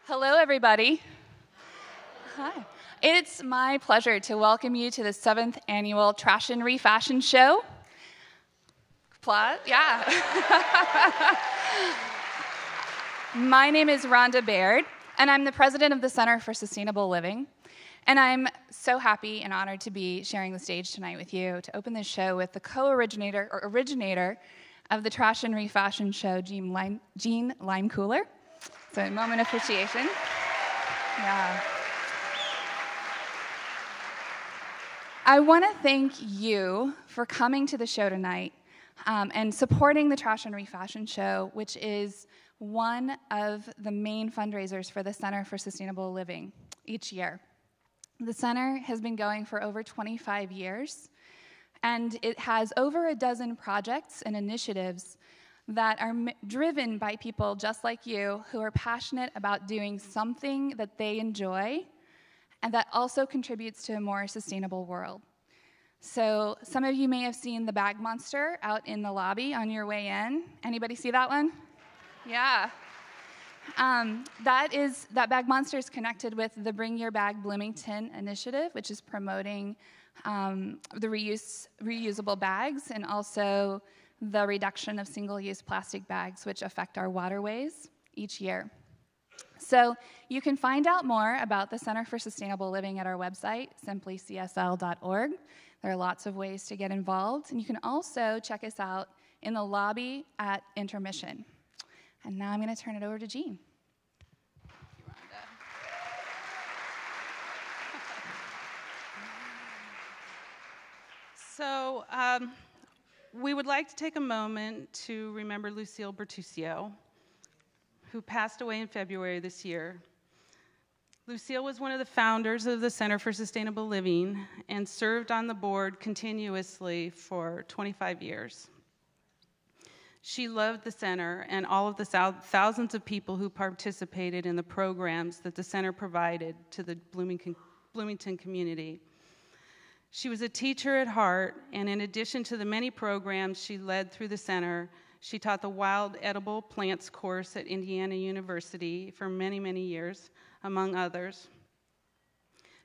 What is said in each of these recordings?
Hello, everybody. Hi. It's my pleasure to welcome you to the 7th annual Trashion Refashion show. Applause, yeah. My name is Rhonda Baird, and I'm the president of the Center for Sustainable Living. And I'm so happy and honored to be sharing the stage tonight with you to open this show with the co-originator or originator of the Trashion Refashion show, Jean Limecooler. So a moment of appreciation. Yeah. I want to thank you for coming to the show tonight and supporting the Trashion Refashion show, which is one of the main fundraisers for the Center for Sustainable Living each year. The center has been going for over 25 years, and it has over a dozen projects and initiatives that are driven by people just like you who are passionate about doing something that they enjoy and that also contributes to a more sustainable world. So some of you may have seen the bag monster out in the lobby on your way in. Anybody see that one? Yeah. That bag monster is connected with the Bring Your Bag Bloomington initiative, which is promoting the reusable bags and also the reduction of single-use plastic bags, which affect our waterways each year. So you can find out more about the Center for Sustainable Living at our website, simplycsl.org. There are lots of ways to get involved, and you can also check us out in the lobby at intermission. And now I'm going to turn it over to Jean. So we would like to take a moment to remember Lucille Bertuccio, who passed away in February this year. Lucille was one of the founders of the Center for Sustainable Living and served on the board continuously for 25 years. She loved the center and all of the thousands of people who participated in the programs that the center provided to the Bloomington community. She was a teacher at heart, and in addition to the many programs she led through the center, she taught the Wild Edible Plants course at Indiana University for many, many years, among others.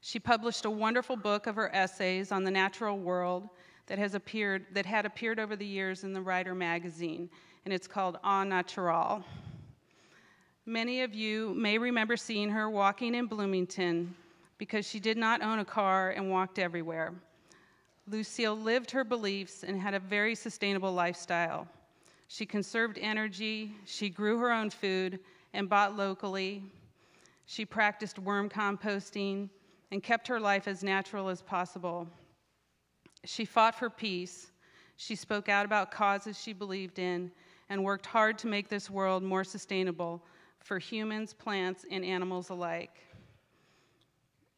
She published a wonderful book of her essays on the natural world that had appeared over the years in the Writer magazine, and it's called Au Natural. Many of you may remember seeing her walking in Bloomington because she did not own a car and walked everywhere. Lucille lived her beliefs and had a very sustainable lifestyle. She conserved energy, she grew her own food and bought locally. She practiced worm composting and kept her life as natural as possible. She fought for peace. She spoke out about causes she believed in and worked hard to make this world more sustainable for humans, plants, and animals alike.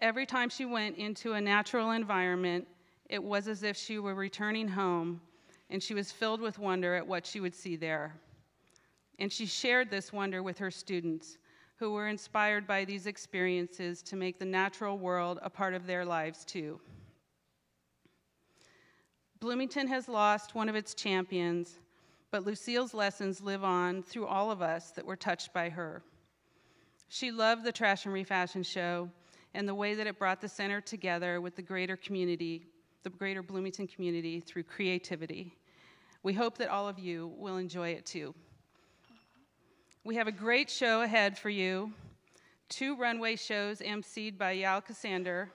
Every time she went into a natural environment, it was as if she were returning home, and she was filled with wonder at what she would see there. And she shared this wonder with her students, who were inspired by these experiences to make the natural world a part of their lives too. Bloomington has lost one of its champions, but Lucille's lessons live on through all of us that were touched by her. She loved the Trashion Refashion show and the way that it brought the center together with the greater community, the greater Bloomington community, through creativity. We hope that all of you will enjoy it too. We have a great show ahead for you. 2 runway shows emceed by Yael Cassander.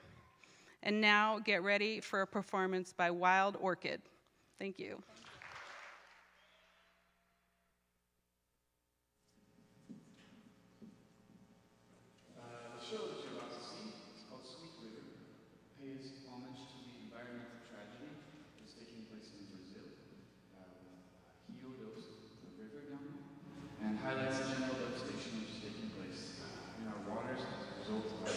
And now get ready for a performance by Wild Orchid. Thank you. The show that you're about to see is called Sweet River. It pays homage to the environmental tragedy that's taking place in Brazil, Rio dos, the river down there, and highlights the general devastation which is taking place in our waters as a result of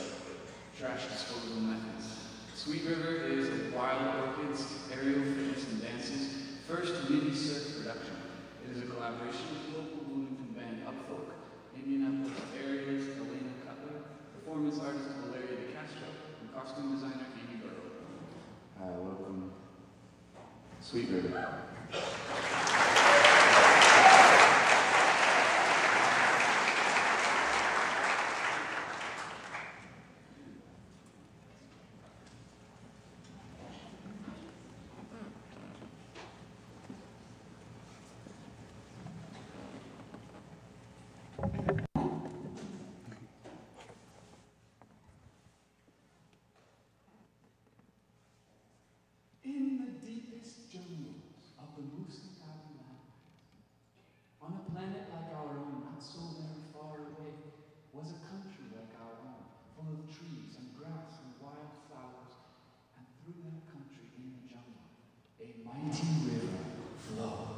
trash disposal methods. Sweet River is a Wild Orchids, aerial fitness and dances first mini surf production. It is a collaboration with local Bloomington band Upfolk, Indianapolis aerialist Elena Cutler, performance artist Valeria DeCastro, and costume designer Amy Burrow. Welcome, Sweet River. was a country like our own, full of trees and grass and wild flowers, and through that country in the jungle, a mighty river flowed.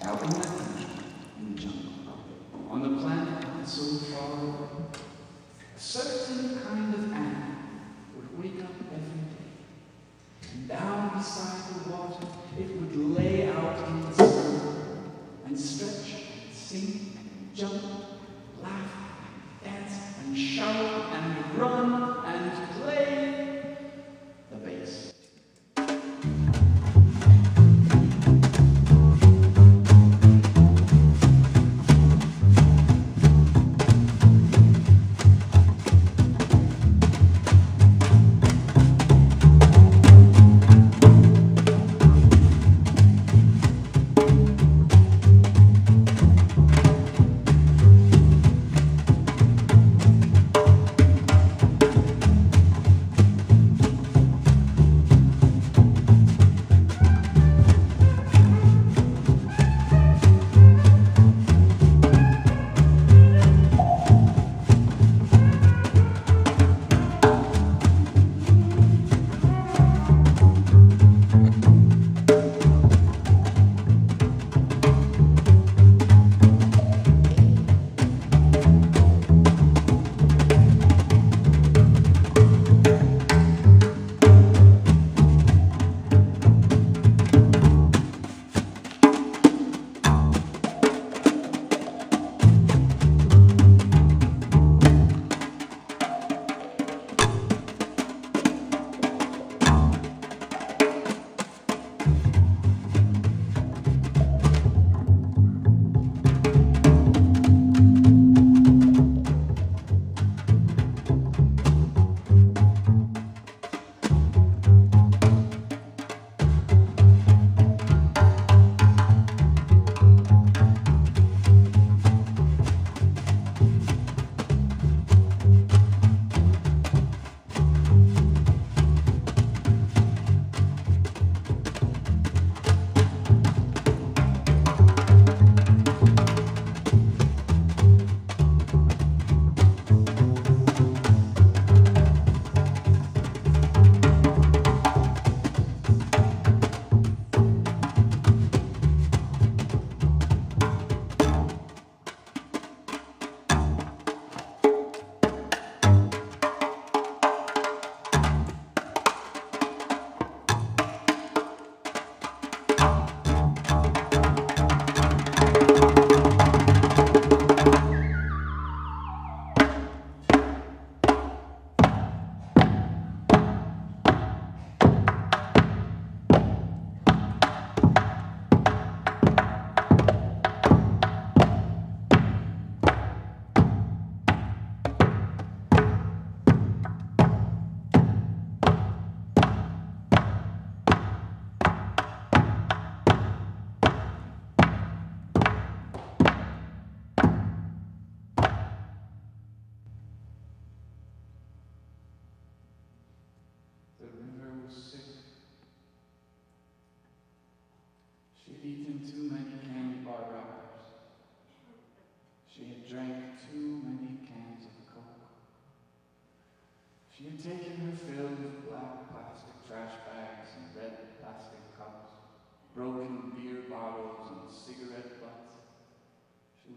Out in that country, in the jungle, on the planet not so far away, a certain kind of animal would wake up every day, and down beside the water it would lay out in the sun, and stretch, and sing, and jump, laugh, and dance, and shout, and run, and play the bass.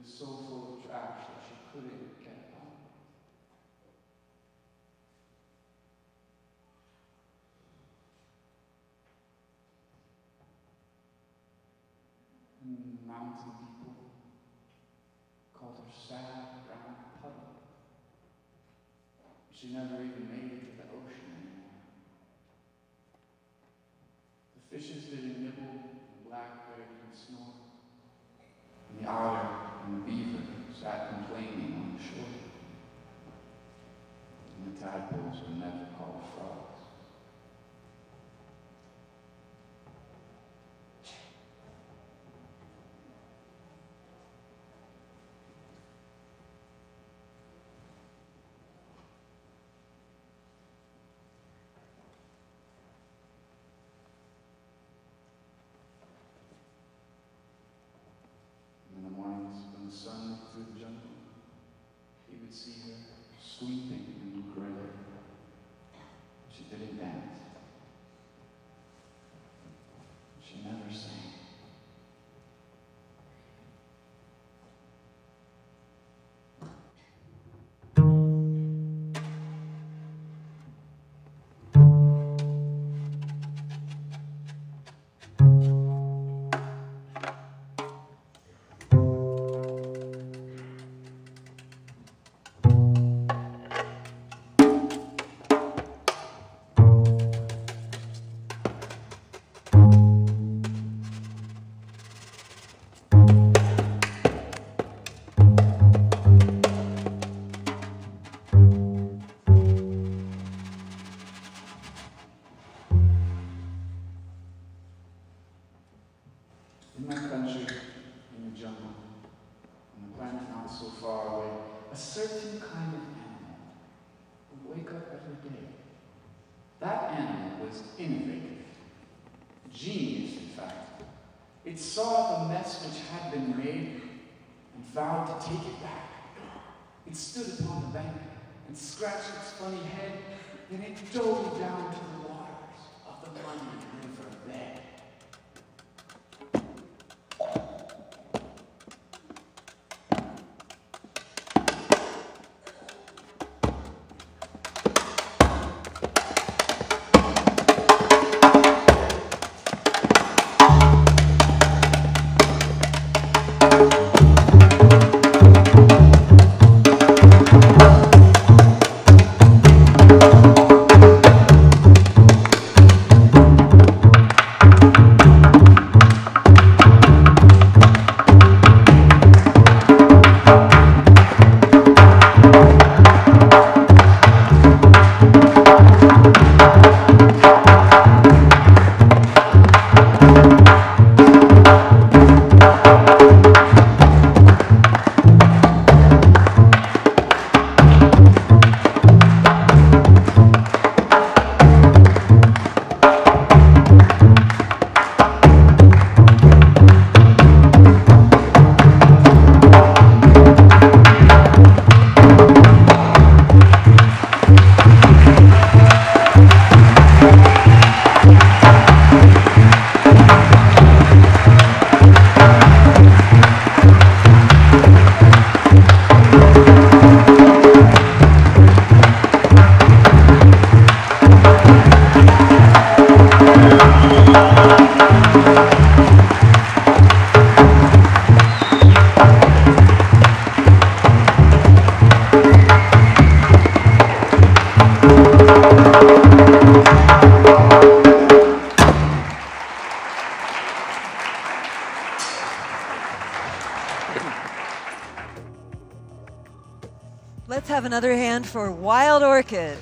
was so full of trash that she couldn't get it out. And mountain people called her sad brown puddle. She never even made it to the ocean anymore. The fishes didn't nibble, the blackbird didn't snore. And the otter and the beaver sat complaining on the shore. And the tadpoles were never called frogs. In the mornings when the sun looked through the jungle, he would see her sweeping and grilling. She didn't dance. She never sang. In my country, in the jungle, on a planet not so far away, a certain kind of animal would wake up every day. That animal was innovative, genius in fact. It saw the mess which had been made and vowed to take it back. It stood upon the bank and scratched its funny head, then it dove down to the waters of the muddy river bed. Let's have another hand for Wild Orchid.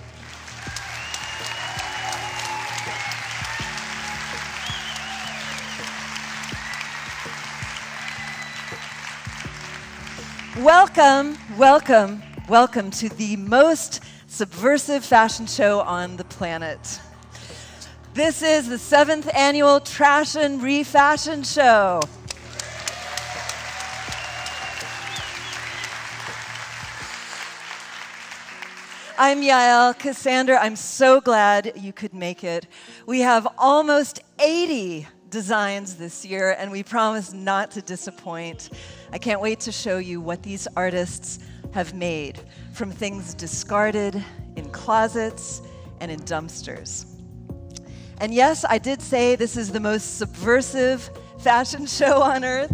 Welcome, welcome, welcome to the most subversive fashion show on the planet. This is the 7th annual Trashion Refashion Show. I'm Yael Cassandra. I'm so glad you could make it. We have almost 80 designs this year, and we promise not to disappoint. I can't wait to show you what these artists have made from things discarded in closets and in dumpsters. And yes, I did say this is the most subversive fashion show on earth,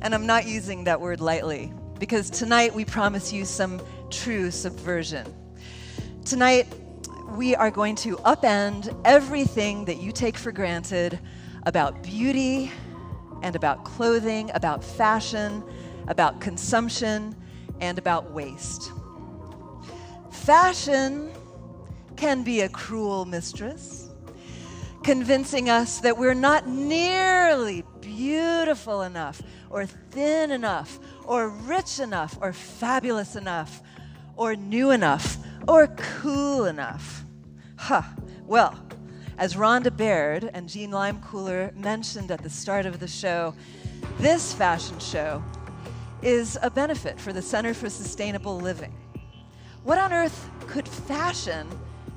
and I'm not using that word lightly, because tonight we promise you some true subversion. Tonight, we are going to upend everything that you take for granted about beauty and about clothing, about fashion, about consumption, and about waste. Fashion can be a cruel mistress, convincing us that we're not nearly beautiful enough, or thin enough, or rich enough, or fabulous enough, or new enough, or cool enough. Well, as Rhonda Baird and Jean Limecooler mentioned at the start of the show, this fashion show is a benefit for the Center for Sustainable Living. What on earth could fashion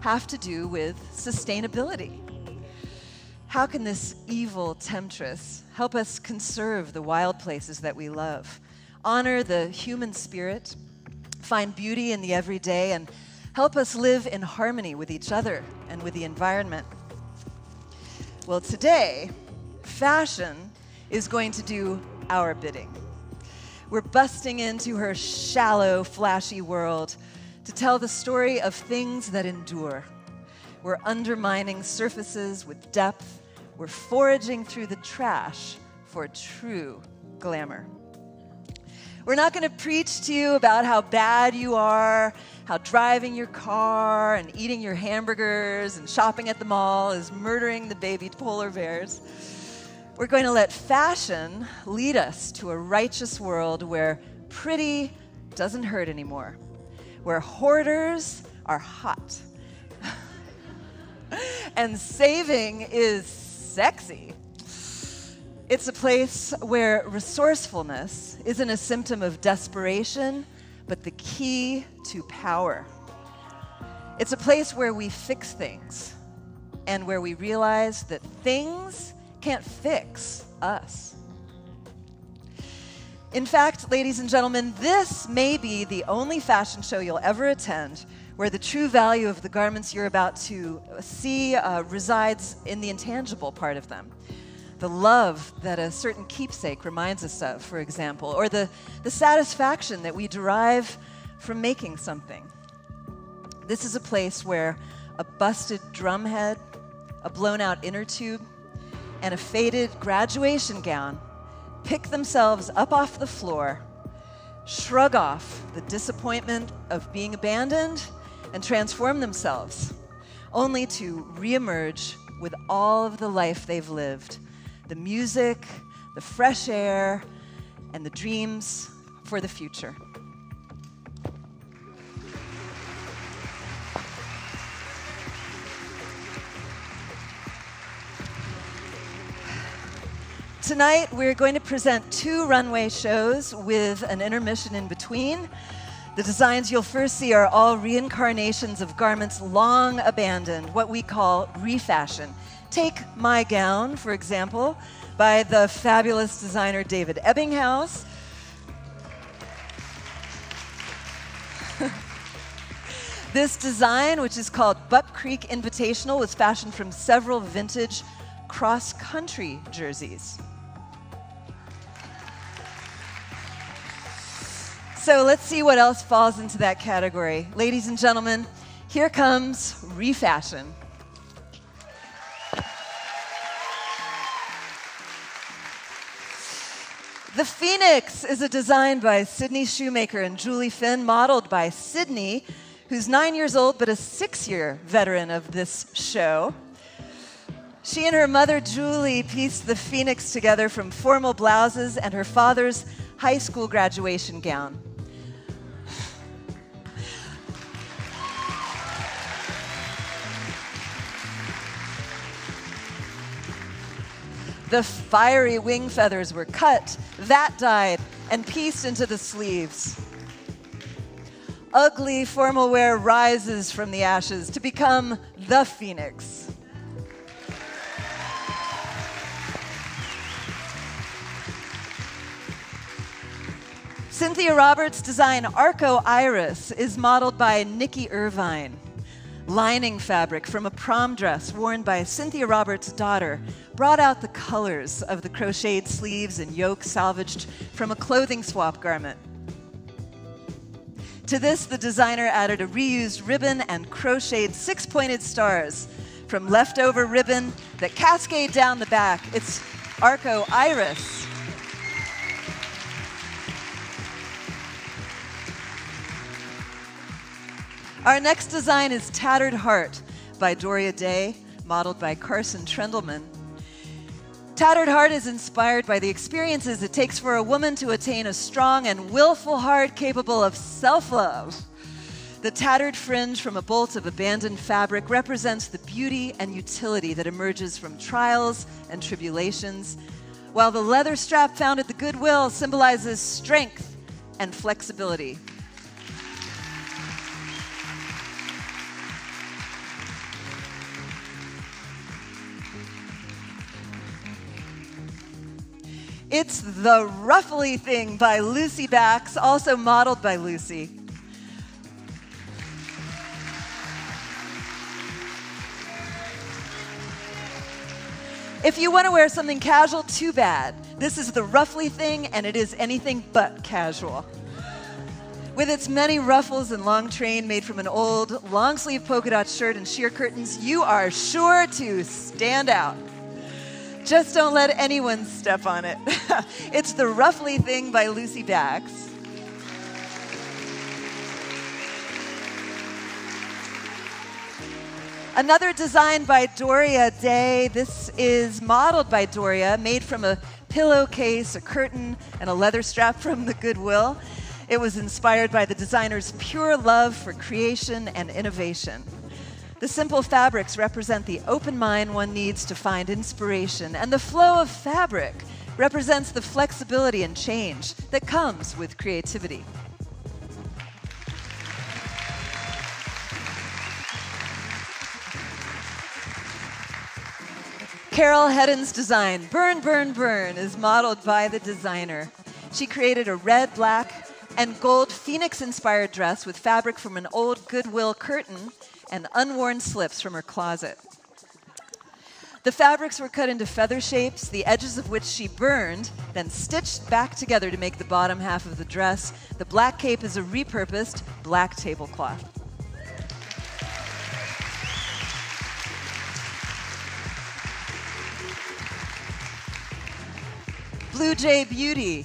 have to do with sustainability? How can this evil temptress help us conserve the wild places that we love, honor the human spirit, find beauty in the everyday, and help us live in harmony with each other and with the environment? Well, today, fashion is going to do our bidding. We're busting into her shallow, flashy world to tell the story of things that endure. We're undermining surfaces with depth. We're foraging through the trash for true glamour. We're not going to preach to you about how bad you are, how driving your car and eating your hamburgers and shopping at the mall is murdering the baby polar bears. We're going to let fashion lead us to a righteous world where pretty doesn't hurt anymore, where hoarders are hot, and saving is sexy. It's a place where resourcefulness isn't a symptom of desperation, but the key to power. It's a place where we fix things and where we realize that things can't fix us. In fact, ladies and gentlemen, this may be the only fashion show you'll ever attend where the true value of the garments you're about to see resides in the intangible part of them. The love that a certain keepsake reminds us of, for example, or the satisfaction that we derive from making something. This is a place where a busted drum head, a blown-out inner tube, and a faded graduation gown pick themselves up off the floor, shrug off the disappointment of being abandoned, and transform themselves, only to reemerge with all of the life they've lived, the music, the fresh air, and the dreams for the future. Tonight, we're going to present 2 runway shows with an intermission in between. The designs you'll first see are all reincarnations of garments long abandoned, what we call refashion. Take My Gown, for example, by the fabulous designer David Ebbinghaus. This design, which is called Buck Creek Invitational, was fashioned from several vintage cross-country jerseys. So let's see what else falls into that category. Ladies and gentlemen, here comes Refashion. The Phoenix is a design by Sydney Shoemaker and Julie Finn, modeled by Sydney, who's 9 years old but a 6-year veteran of this show. She and her mother, Julie, pieced the Phoenix together from formal blouses and her father's high school graduation gown. The fiery wing feathers were cut, that dyed, and pieced into the sleeves. Ugly formal wear rises from the ashes to become the Phoenix. Cynthia Roberts' design Arco Iris is modeled by Nikki Irvine. Lining fabric from a prom dress worn by Cynthia Roberts' daughter brought out the colors of the crocheted sleeves and yoke salvaged from a clothing swap garment. To this, the designer added a reused ribbon and crocheted six-pointed stars from leftover ribbon that cascade down the back. It's Arco Iris. Our next design is Tattered Heart by Doria Day, modeled by Carson Trendelman. Tattered Heart is inspired by the experiences it takes for a woman to attain a strong and willful heart capable of self-love. The tattered fringe from a bolt of abandoned fabric represents the beauty and utility that emerges from trials and tribulations, while the leather strap found at the Goodwill symbolizes strength and flexibility. It's The Ruffly Thing by Lucy Bax, also modeled by Lucy. If you want to wear something casual, too bad. This is The Ruffly Thing, and it is anything but casual. With its many ruffles and long train made from an old long-sleeve polka dot shirt and sheer curtains, you are sure to stand out. Just don't let anyone step on it. It's The Ruffly Thing by Lucy Bax. Another design by Doria Day. This is modeled by Doria, made from a pillowcase, a curtain, and a leather strap from the Goodwill. It was inspired by the designer's pure love for creation and innovation. The simple fabrics represent the open mind one needs to find inspiration, and the flow of fabric represents the flexibility and change that comes with creativity. Carol Hedden's design, Burn, Burn, Burn, is modeled by the designer. She created a red, black, and gold phoenix-inspired dress with fabric from an old Goodwill curtain and unworn slips from her closet. The fabrics were cut into feather shapes, the edges of which she burned, then stitched back together to make the bottom half of the dress. The black cape is a repurposed black tablecloth. Blue Jay Beauty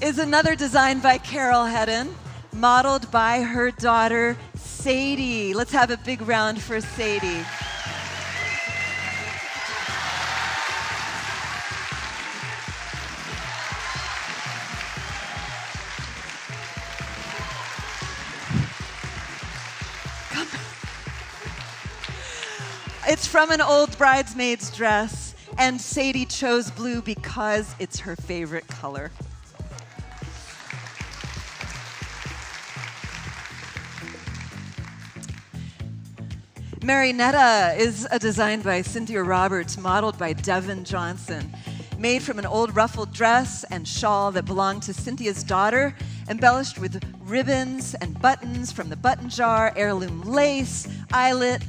is another design by Carol Hedden, modeled by her daughter, Sadie. Let's have a big round for Sadie. It's from an old bridesmaid's dress, and Sadie chose blue because it's her favorite color. Marinetta is a design by Cynthia Roberts, modeled by Devin Johnson. Made from an old ruffled dress and shawl that belonged to Cynthia's daughter, embellished with ribbons and buttons from the button jar, heirloom lace, eyelet,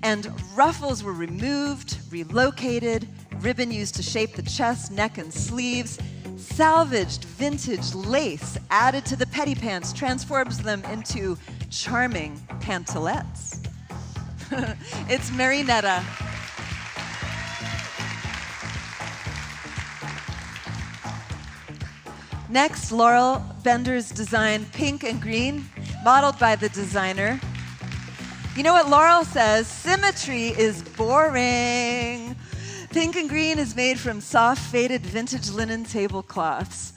and ruffles were removed, relocated, ribbon used to shape the chest, neck, and sleeves, salvaged vintage lace added to the petty pants transforms them into charming pantalettes. It's Marinetta. Next, Laurel Bender's design, Pink and Green, modeled by the designer. You know what Laurel says? Symmetry is boring. Pink and Green is made from soft, faded vintage linen tablecloths.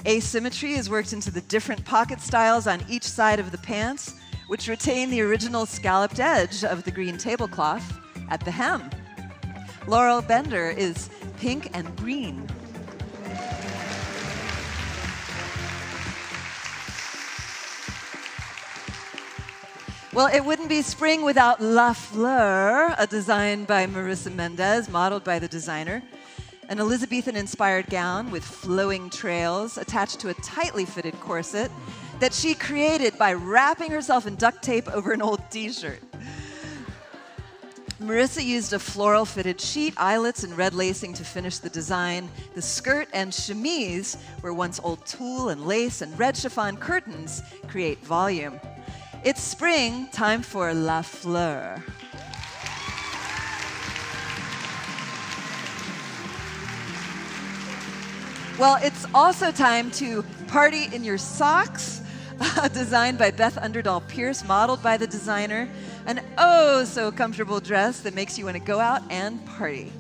Asymmetry is worked into the different pocket styles on each side of the pants, which retain the original scalloped edge of the green tablecloth at the hem. Laurel Bender is Pink and Green. Well, it wouldn't be spring without La Fleur, a design by Marissa Mendez, modeled by the designer. an Elizabethan-inspired gown with flowing trails attached to a tightly fitted corset that she created by wrapping herself in duct tape over an old t-shirt. Marissa used a floral-fitted sheet, eyelets, and red lacing to finish the design. The skirt and chemise, where once old tulle and lace and red chiffon curtains create volume. It's spring, time for La Fleur. Well, it's also time to party in your socks, designed by Beth Underdahl Pierce, modeled by the designer. An oh-so-comfortable dress that makes you want to go out and party.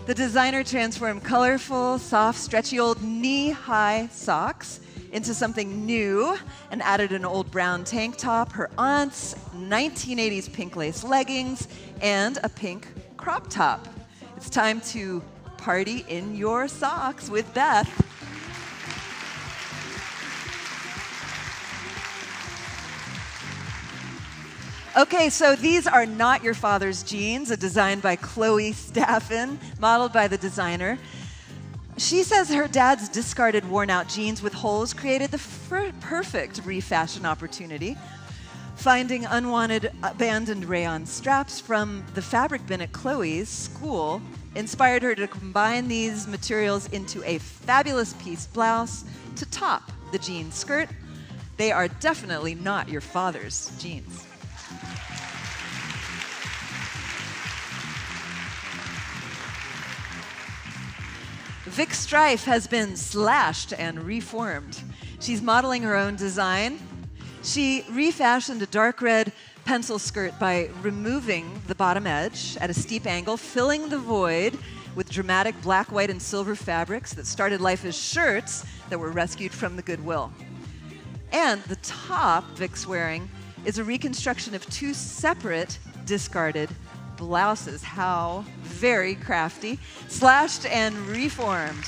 The designer transformed colorful, soft, stretchy old knee-high socks into something new and added an old brown tank top, her aunt's 1980s pink lace leggings, and a pink crop top. It's time to party in your socks with Beth. Okay, so these are Not Your Father's Jeans, a design by Chloe Staffen, modeled by the designer. She says her dad's discarded worn-out jeans with holes created the perfect refashion opportunity. Finding unwanted abandoned rayon straps from the fabric bin at Chloe's school inspired her to combine these materials into a fabulous piece blouse to top the jean skirt. They are definitely not your father's jeans. Vic Strife has been slashed and reformed. She's modeling her own design. She refashioned a dark red pencil skirt by removing the bottom edge at a steep angle, filling the void with dramatic black, white, and silver fabrics that started life as shirts that were rescued from the Goodwill. And the top Vic's wearing is a reconstruction of two separate discarded blouses. How very crafty. Slashed and reformed.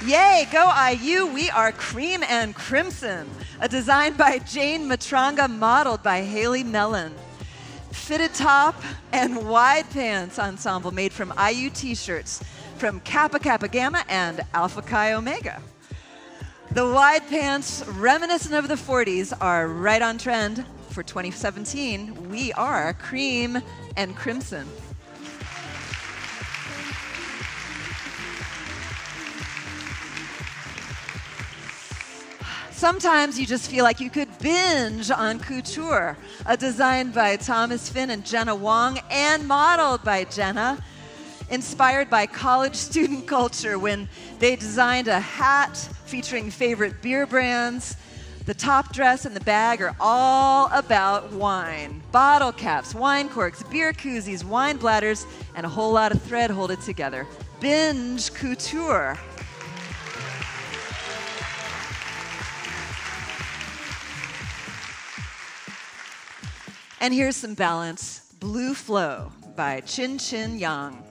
Yay, go IU, we are Cream and Crimson, a design by Jane Matranga, modeled by Haley Mellon. Fitted top and wide pants ensemble made from IU t-shirts from Kappa Kappa Gamma and Alpha Chi Omega. The wide pants, reminiscent of the 40s, are right on trend for 2017. We are Cream and Crimson. Sometimes you just feel like you could binge on couture, a design by Thomas Finn and Jenna Wong and modeled by Jenna, inspired by college student culture when they designed a hat featuring favorite beer brands. The top dress and the bag are all about wine. Bottle caps, wine corks, beer koozies, wine bladders, and a whole lot of thread hold it together. Binge couture. And here's some balance. Blue Flow by Chin Chin Yang.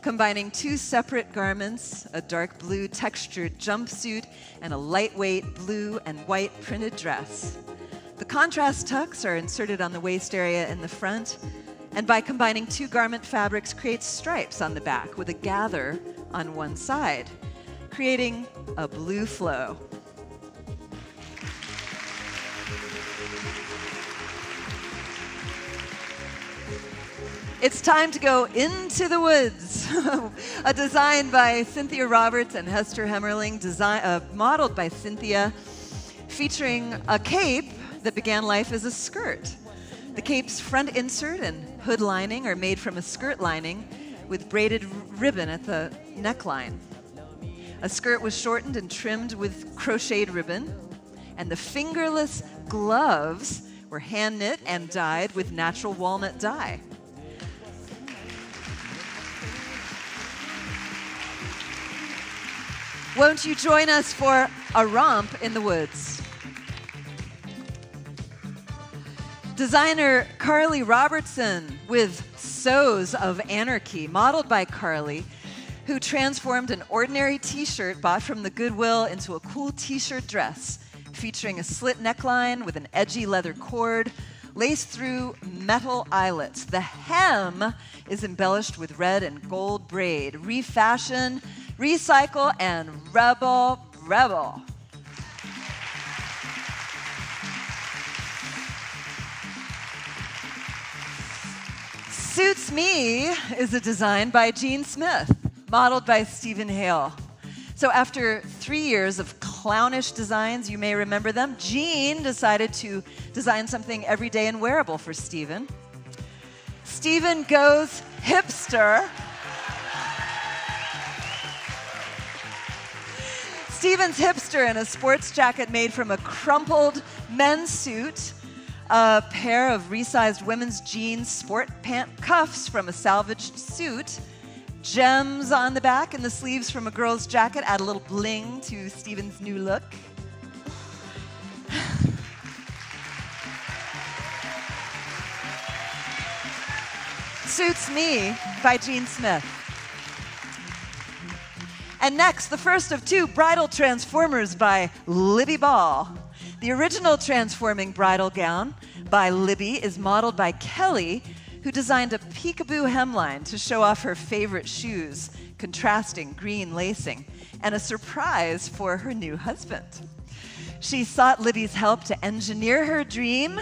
Combining two separate garments, a dark blue textured jumpsuit and a lightweight blue and white printed dress. The contrast tucks are inserted on the waist area in the front, and by combining two garment fabrics creates stripes on the back with a gather on one side, creating a blue flow. It's time to go into the woods. A design by Cynthia Roberts and Hester Hemmerling, modeled by Cynthia, featuring a cape that began life as a skirt. The cape's front insert and hood lining are made from a skirt lining with braided ribbon at the neckline. A skirt was shortened and trimmed with crocheted ribbon, and the fingerless gloves were hand knit and dyed with natural walnut dye. Won't you join us for a romp in the woods? Designer Carly Robertson with Sews of Anarchy, modeled by Carly, who transformed an ordinary t-shirt bought from the Goodwill into a cool t-shirt dress featuring a slit neckline with an edgy leather cord, laced through metal eyelets. The hem is embellished with red and gold braid. Refashion, recycle, and rebel. Suits Me is a design by Jean Smith, modeled by Stephen Hale. So after 3 years of clownish designs, you may remember them, Jean decided to design something everyday and wearable for Stephen. Stephen goes hipster. Stephen's hipster in a sports jacket made from a crumpled men's suit, a pair of resized women's jeans sport pant cuffs from a salvaged suit, gems on the back and the sleeves from a girl's jacket add a little bling to Stephen's new look. Suits Me by Jean Smith. And next, the first of 2 bridal transformers by Libby Ball. The original transforming bridal gown by Libby is modeled by Kelly, who designed a peekaboo hemline to show off her favorite shoes, contrasting green lacing, and a surprise for her new husband. She sought Libby's help to engineer her dream.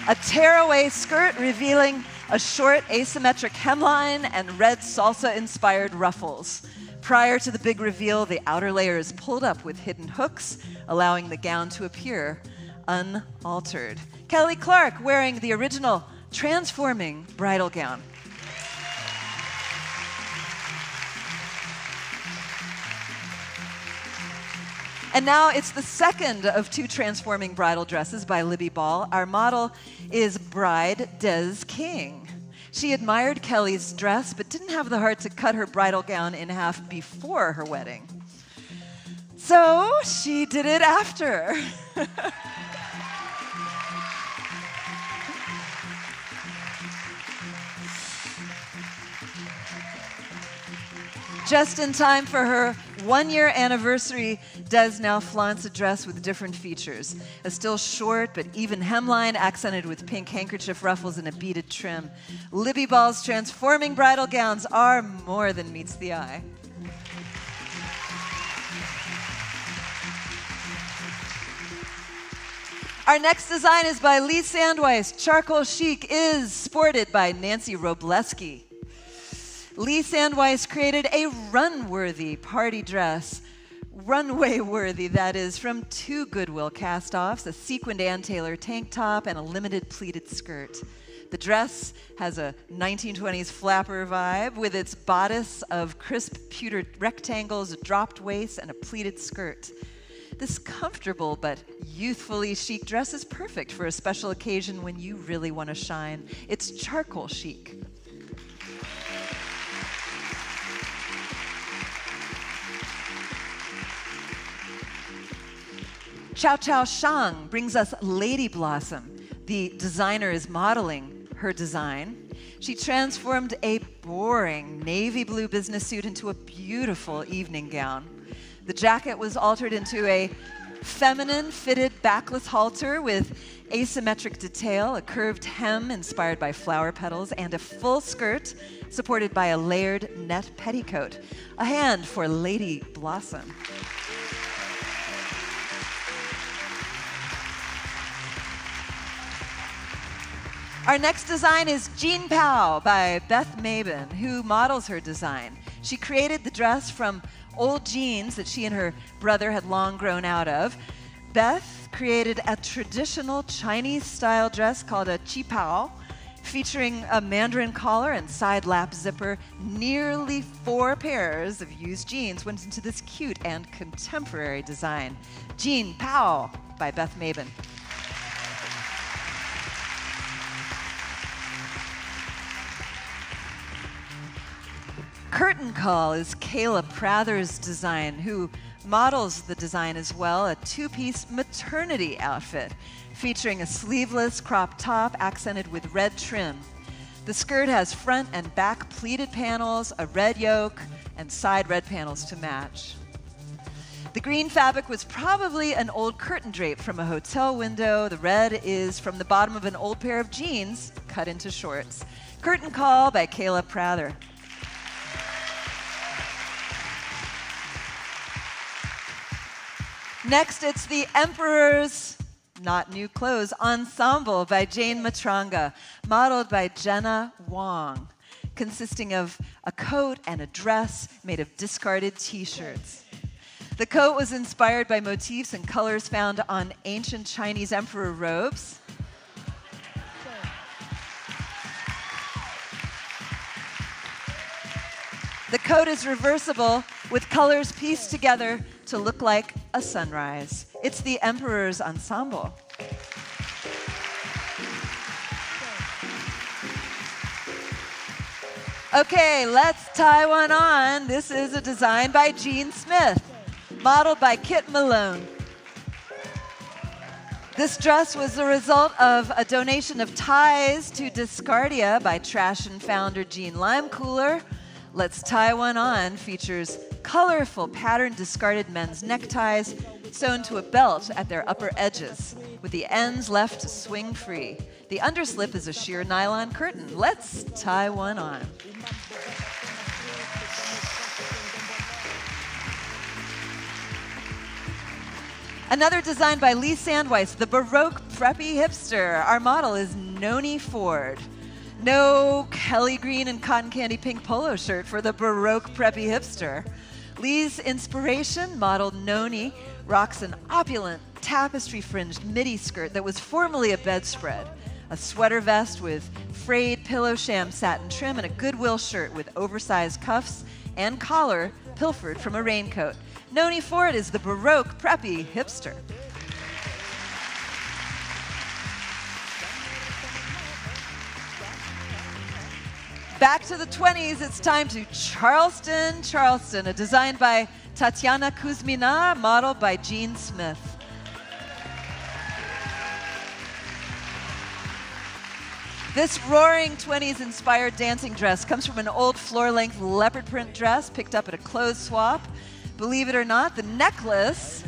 A tearaway skirt revealing a short asymmetric hemline and red salsa-inspired ruffles. Prior to the big reveal, the outer layer is pulled up with hidden hooks, allowing the gown to appear unaltered. Kelly Clark wearing the original transforming bridal gown. And now it's the second of 2 transforming bridal dresses by Libby Ball. Our model is Bride Des King. She admired Kelly's dress, but didn't have the heart to cut her bridal gown in half before her wedding. So she did it after. Just in time for her 1-year anniversary, Des now flaunts a dress with different features. A still short but even hemline accented with pink handkerchief ruffles and a beaded trim. Libby Ball's transforming bridal gowns are more than meets the eye. Our next design is by Lee Sandweiss. Charcoal Chic is sported by Nancy Robleski. Lee Sandweiss created a run-worthy party dress. Runway-worthy, that is, from 2 Goodwill cast-offs, a sequined Ann Taylor tank top, and a limited pleated skirt. The dress has a 1920s flapper vibe with its bodice of crisp pewter rectangles, a dropped waist, and a pleated skirt. This comfortable but youthfully chic dress is perfect for a special occasion when you really want to shine. It's charcoal chic. Chow Chow Shang brings us Lady Blossom. The designer is modeling her design. She transformed a boring navy blue business suit into a beautiful evening gown. The jacket was altered into a feminine fitted backless halter with asymmetric detail, a curved hem inspired by flower petals, and a full skirt supported by a layered net petticoat. A hand for Lady Blossom. Our next design is Jean Pow by Beth Mabin, who models her design. She created the dress from old jeans that she and her brother had long grown out of. Beth created a traditional Chinese-style dress called a qipao, featuring a mandarin collar and side lap zipper. Nearly 4 pairs of used jeans went into this cute and contemporary design. Jean Pow by Beth Mabin. Curtain Call is Kayla Prather's design, who models the design as well, a 2-piece maternity outfit featuring a sleeveless crop top accented with red trim. The skirt has front and back pleated panels, a red yoke, and side red panels to match. The green fabric was probably an old curtain drape from a hotel window. The red is from the bottom of an old pair of jeans cut into shorts. Curtain Call by Kayla Prather. Next, it's the Emperor's Not New Clothes Ensemble by Jane Matranga, modeled by Jenna Wong, consisting of a coat and a dress made of discarded t-shirts. The coat was inspired by motifs and colors found on ancient Chinese emperor robes. The coat is reversible with colors pieced together to look like a sunrise. It's the Emperor's Ensemble. Okay, let's tie one on. This is a design by Jean Smith, modeled by Kit Malone. This dress was the result of a donation of ties to Discardia by Trashion founder Jean Limecooler. Let's Tie One On features colorful patterned discarded men's neckties sewn to a belt at their upper edges, with the ends left to swing free. The underslip is a sheer nylon curtain. Let's tie one on. Another design by Lee Sandweiss, the Baroque Preppy Hipster. Our model is Noni Ford. No Kelly green and cotton candy pink polo shirt for the Baroque Preppy Hipster. Lee's inspiration, model Noni, rocks an opulent tapestry-fringed midi skirt that was formerly a bedspread, a sweater vest with frayed pillow sham satin trim, and a Goodwill shirt with oversized cuffs and collar pilfered from a raincoat. Noni Ford is the Baroque Preppy Hipster. Back to the 20s, it's time to Charleston, Charleston, a design by Tatiana Kuzmina, modeled by Jean Smith. This roaring 20s inspired dancing dress comes from an old floor-length leopard print dress picked up at a clothes swap. Believe it or not, the necklace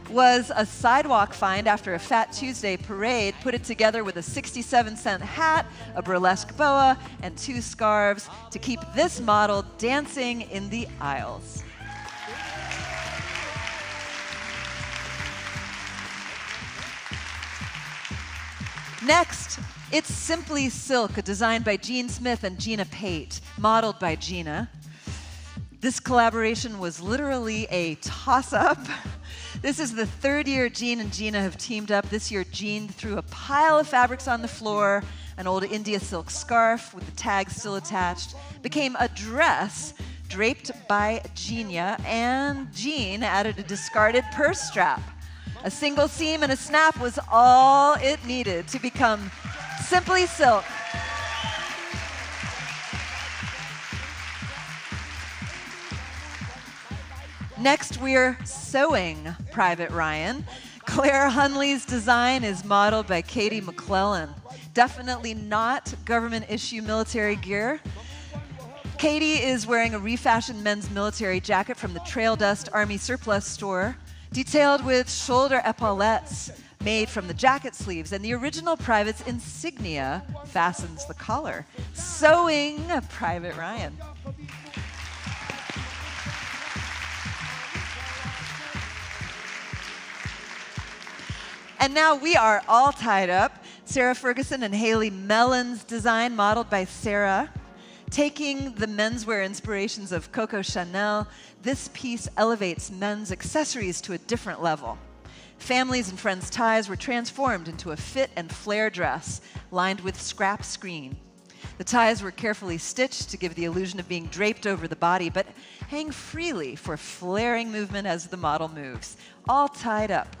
was a sidewalk find after a Fat Tuesday parade. Put it together with a 67-cent hat, a burlesque boa, and 2 scarves to keep this model dancing in the aisles. Next, it's Simply Silk, a design by Jean Smith and Gina Pate, modeled by Gina. This collaboration was literally a toss-up. This is the 3rd year Jean and Gina have teamed up. This year, Jean threw a pile of fabrics on the floor, an old India silk scarf with the tag still attached, became a dress draped by Gina, and Jean added a discarded purse strap. A single seam and a snap was all it needed to become Simply Silk. Next, we're sewing Private Ryan. Claire Hunley's design is modeled by Katie McClellan. Definitely not government issue military gear. Katie is wearing a Refashion men's military jacket from the Trail Dust Army Surplus store, detailed with shoulder epaulettes made from the jacket sleeves, and the original private's insignia fastens the collar. Sewing Private Ryan. And now we are all tied up. Sarah Ferguson and Haley Mellon's design, modeled by Sarah. Taking the menswear inspirations of Coco Chanel, this piece elevates men's accessories to a different level. Families and friends' ties were transformed into a fit and flare dress lined with scrap screen. The ties were carefully stitched to give the illusion of being draped over the body, but hang freely for flaring movement as the model moves. All tied up.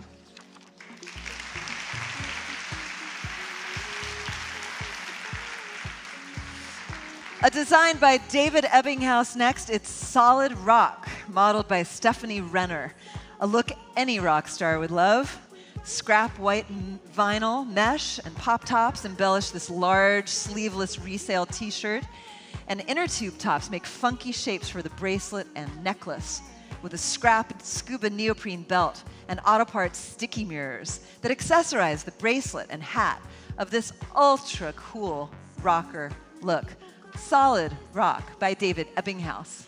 A design by David Ebbinghaus next. It's Solid Rock, modeled by Stephanie Renner. A look any rock star would love. Scrap white vinyl, mesh, and pop tops embellish this large, sleeveless resale t-shirt. And inner tube tops make funky shapes for the bracelet and necklace. with a scrap and scuba neoprene belt and auto parts sticky mirrors that accessorize the bracelet and hat of this ultra cool rocker look. Solid Rock by David Ebbinghaus.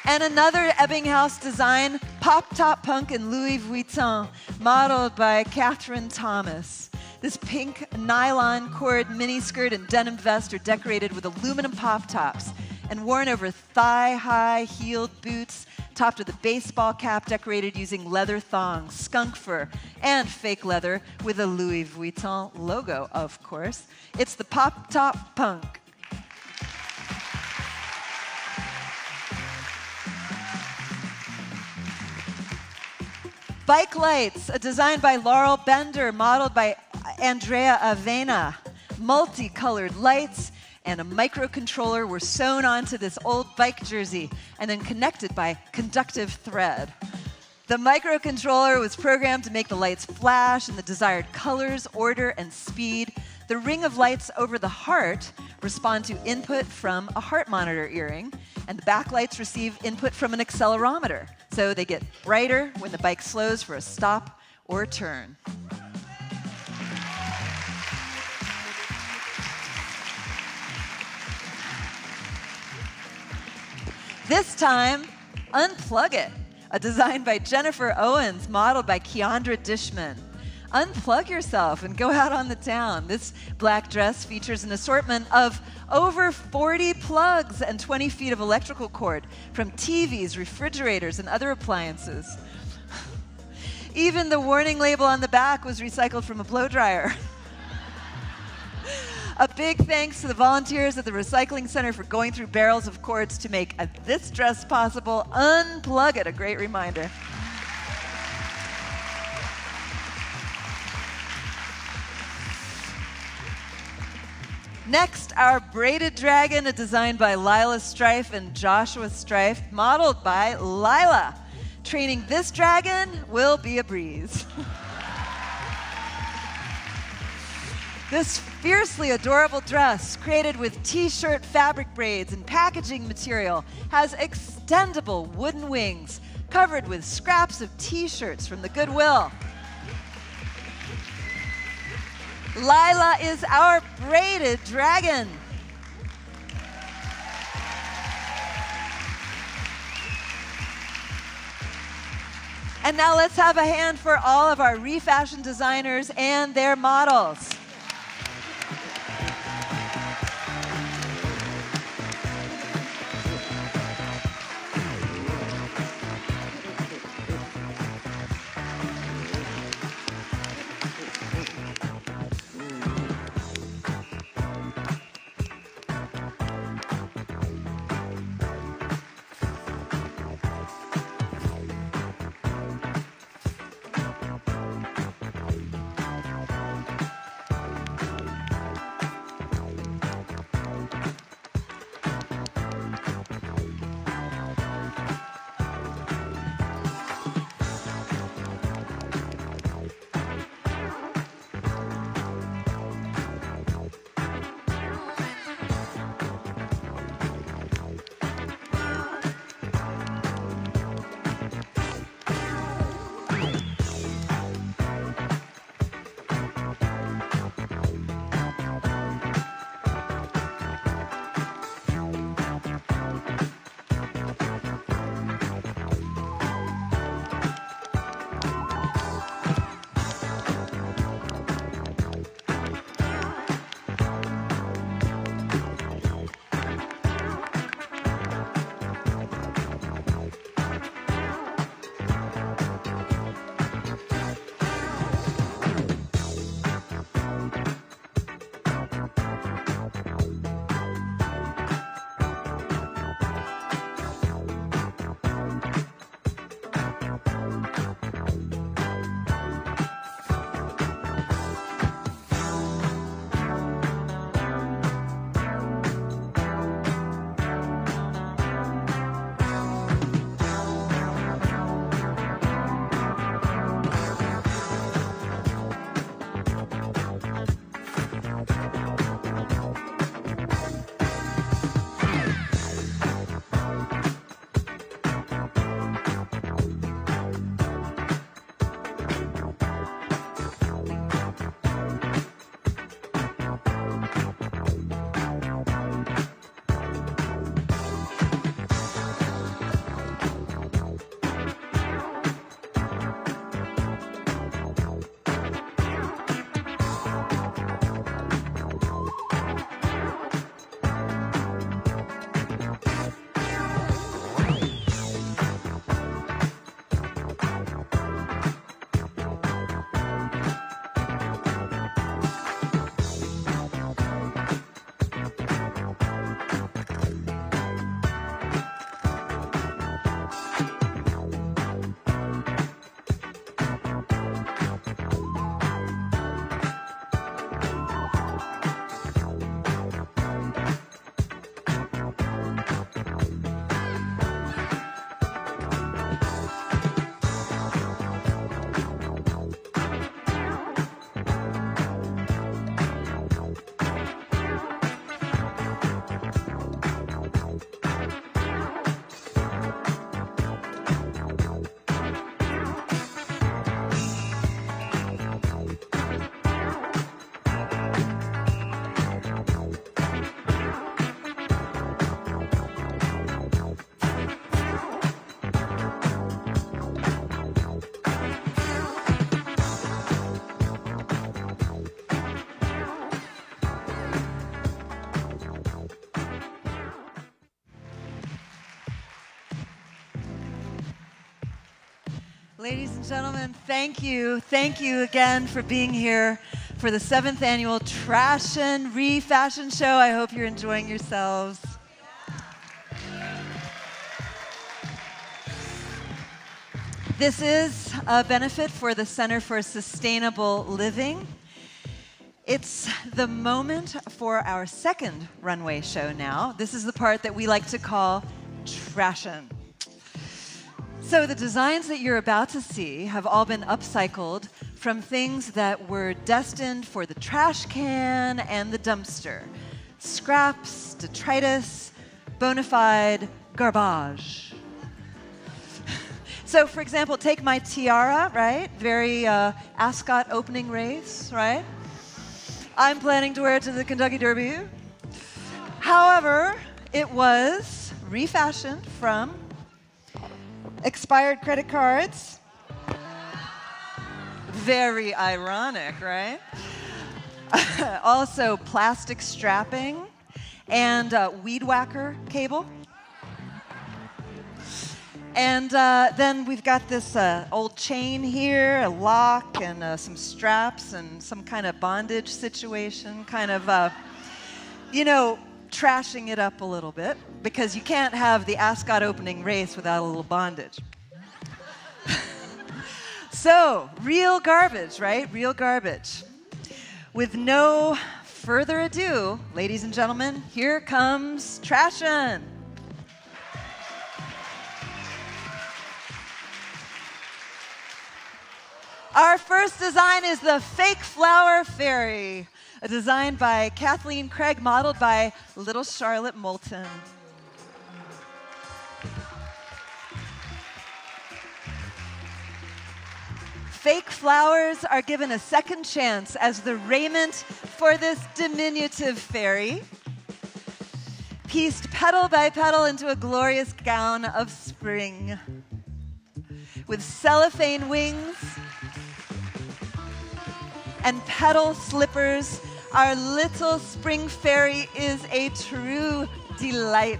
And another Ebbinghaus design, Pop Top Punk in Louis Vuitton, modeled by Catherine Thomas. This pink nylon cord miniskirt and denim vest are decorated with aluminum pop tops and worn over thigh-high heeled boots topped with a baseball cap decorated using leather thongs, skunk fur, and fake leather with a Louis Vuitton logo, of course. It's the Pop Top Punk. Bike lights, a design by Laurel Bender, modeled by Andrea Avena. Multicolored lights and a microcontroller were sewn onto this old bike jersey and then connected by conductive thread. The microcontroller was programmed to make the lights flash in the desired colors, order, and speed. The ring of lights over the heart respond to input from a heart monitor earring, and the backlights receive input from an accelerometer. So they get brighter when the bike slows for a stop or a turn. This time, Unplug It, a design by Jennifer Owens, modeled by Keandra Dishman. Unplug yourself and go out on the town. This black dress features an assortment of over 40 plugs and 20 feet of electrical cord from TVs, refrigerators, and other appliances. Even the warning label on the back was recycled from a blow dryer. A big thanks to the volunteers at the Recycling Center for going through barrels of cords to make this dress possible. Unplug it, a great reminder. Next, our braided dragon, a design by Lila Strife and Joshua Strife, modeled by Lila. Training this dragon will be a breeze. This fiercely adorable dress, created with t-shirt fabric braids and packaging material, has extendable wooden wings covered with scraps of t-shirts from the Goodwill. Lila is our braided dragon. And now let's have a hand for all of our Refashion designers and their models. Ladies and gentlemen, thank you. Thank you again for being here for the 7th annual Trashion Refashion Show. I hope you're enjoying yourselves. This is a benefit for the Center for Sustainable Living. It's the moment for our second runway show now. This is the part that we like to call Trashion. So the designs that you're about to see have all been upcycled from things that were destined for the trash can and the dumpster. Scraps, detritus, bona fide garbage. So for example, take my tiara, right? Very ascot opening race, right? I'm planning to wear it to the Kentucky Derby. However, it was refashioned from expired credit cards. Very ironic, right? Also, plastic strapping and weed whacker cable. And then we've got this old chain here, a lock, and some straps, and some kind of bondage situation, kind of, trashing it up a little bit, because you can't have the ascot opening race without a little bondage. So, real garbage, right? Real garbage. With no further ado, ladies and gentlemen, here comes Trashion. Our first design is the Fake Flower Fairy, a design by Kathleen Craig, modeled by little Charlotte Moulton. Fake flowers are given a second chance as the raiment for this diminutive fairy, pieced petal by petal into a glorious gown of spring. With cellophane wings and petal slippers, our little spring fairy is a true delight.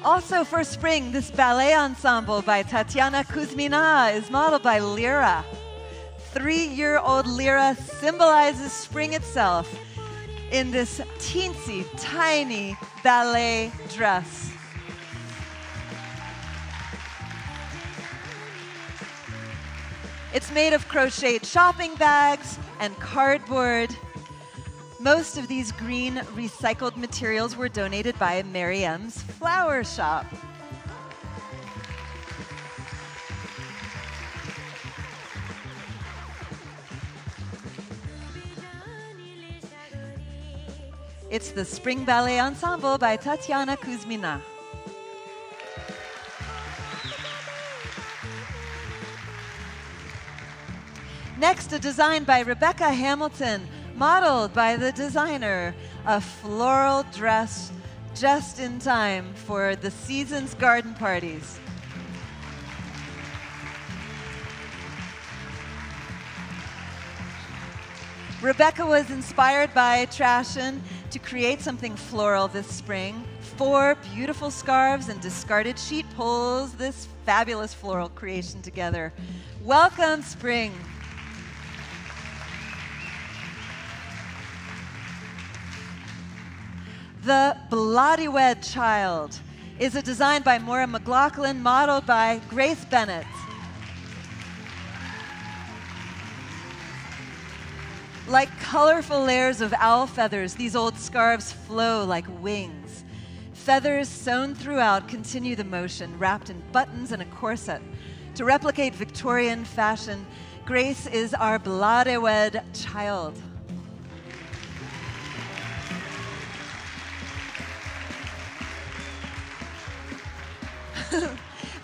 Also for spring, this ballet ensemble by Tatiana Kuzmina is modeled by Lyra. 3-year-old Lyra symbolizes spring itself in this teensy tiny ballet dress. It's made of crocheted shopping bags and cardboard. Most of these green recycled materials were donated by Mary M's Flower Shop. It's the Spring Ballet Ensemble by Tatiana Kuzmina. Next, a design by Rebecca Hamilton, modeled by the designer, a floral dress just in time for the season's garden parties. Rebecca was inspired by Trashion to create something floral this spring. 4 beautiful scarves and discarded sheet pulls this fabulous floral creation together. Welcome, spring. The Bloody-Wed Child is a design by Maura McLaughlin, modeled by Grace Bennett. Like colorful layers of owl feathers, these old scarves flow like wings. Feathers sewn throughout continue the motion, wrapped in buttons and a corset. To replicate Victorian fashion, Grace is our Bloody-Wed Child.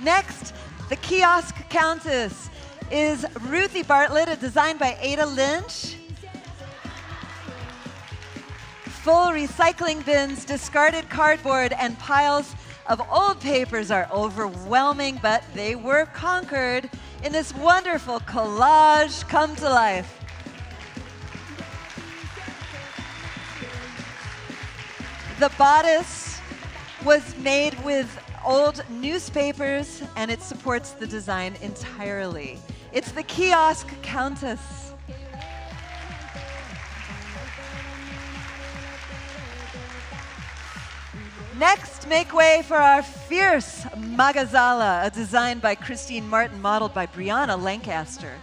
Next, the Kiosk Countess is Ruthie Bartlett, a design by Ada Lynch. Full recycling bins, discarded cardboard, and piles of old papers are overwhelming, but they were conquered in this wonderful collage come to life. The bodice was made with old newspapers, and it supports the design entirely. It's the Kiosk Countess. Next, make way for our fierce Magazala, a design by Christine Martin, modeled by Brianna Lancaster.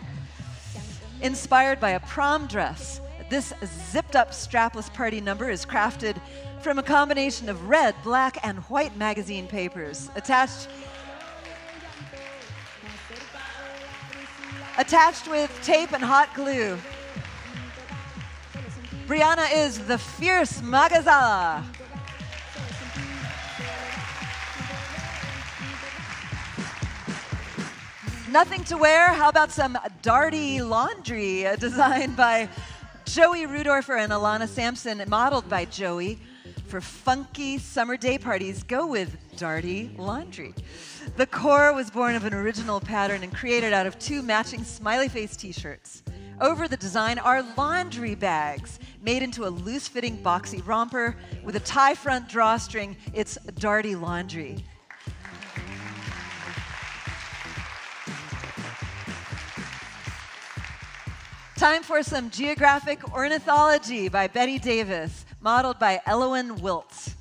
Inspired by a prom dress, this zipped-up strapless party number is crafted from a combination of red, black, and white magazine papers, attached with tape and hot glue. Brianna is the fierce Magazala. Nothing to wear? How about some Darty laundry, designed by Joey Rudorfer and Alana Sampson, modeled by Joey. For funky summer day parties, go with Darty laundry. The core was born of an original pattern and created out of 2 matching smiley face t-shirts. Over the design are laundry bags made into a loose-fitting boxy romper with a tie front drawstring. It's Darty laundry. Time for some geographic ornithology by Betty Davis, modeled by Elowen Wiltz.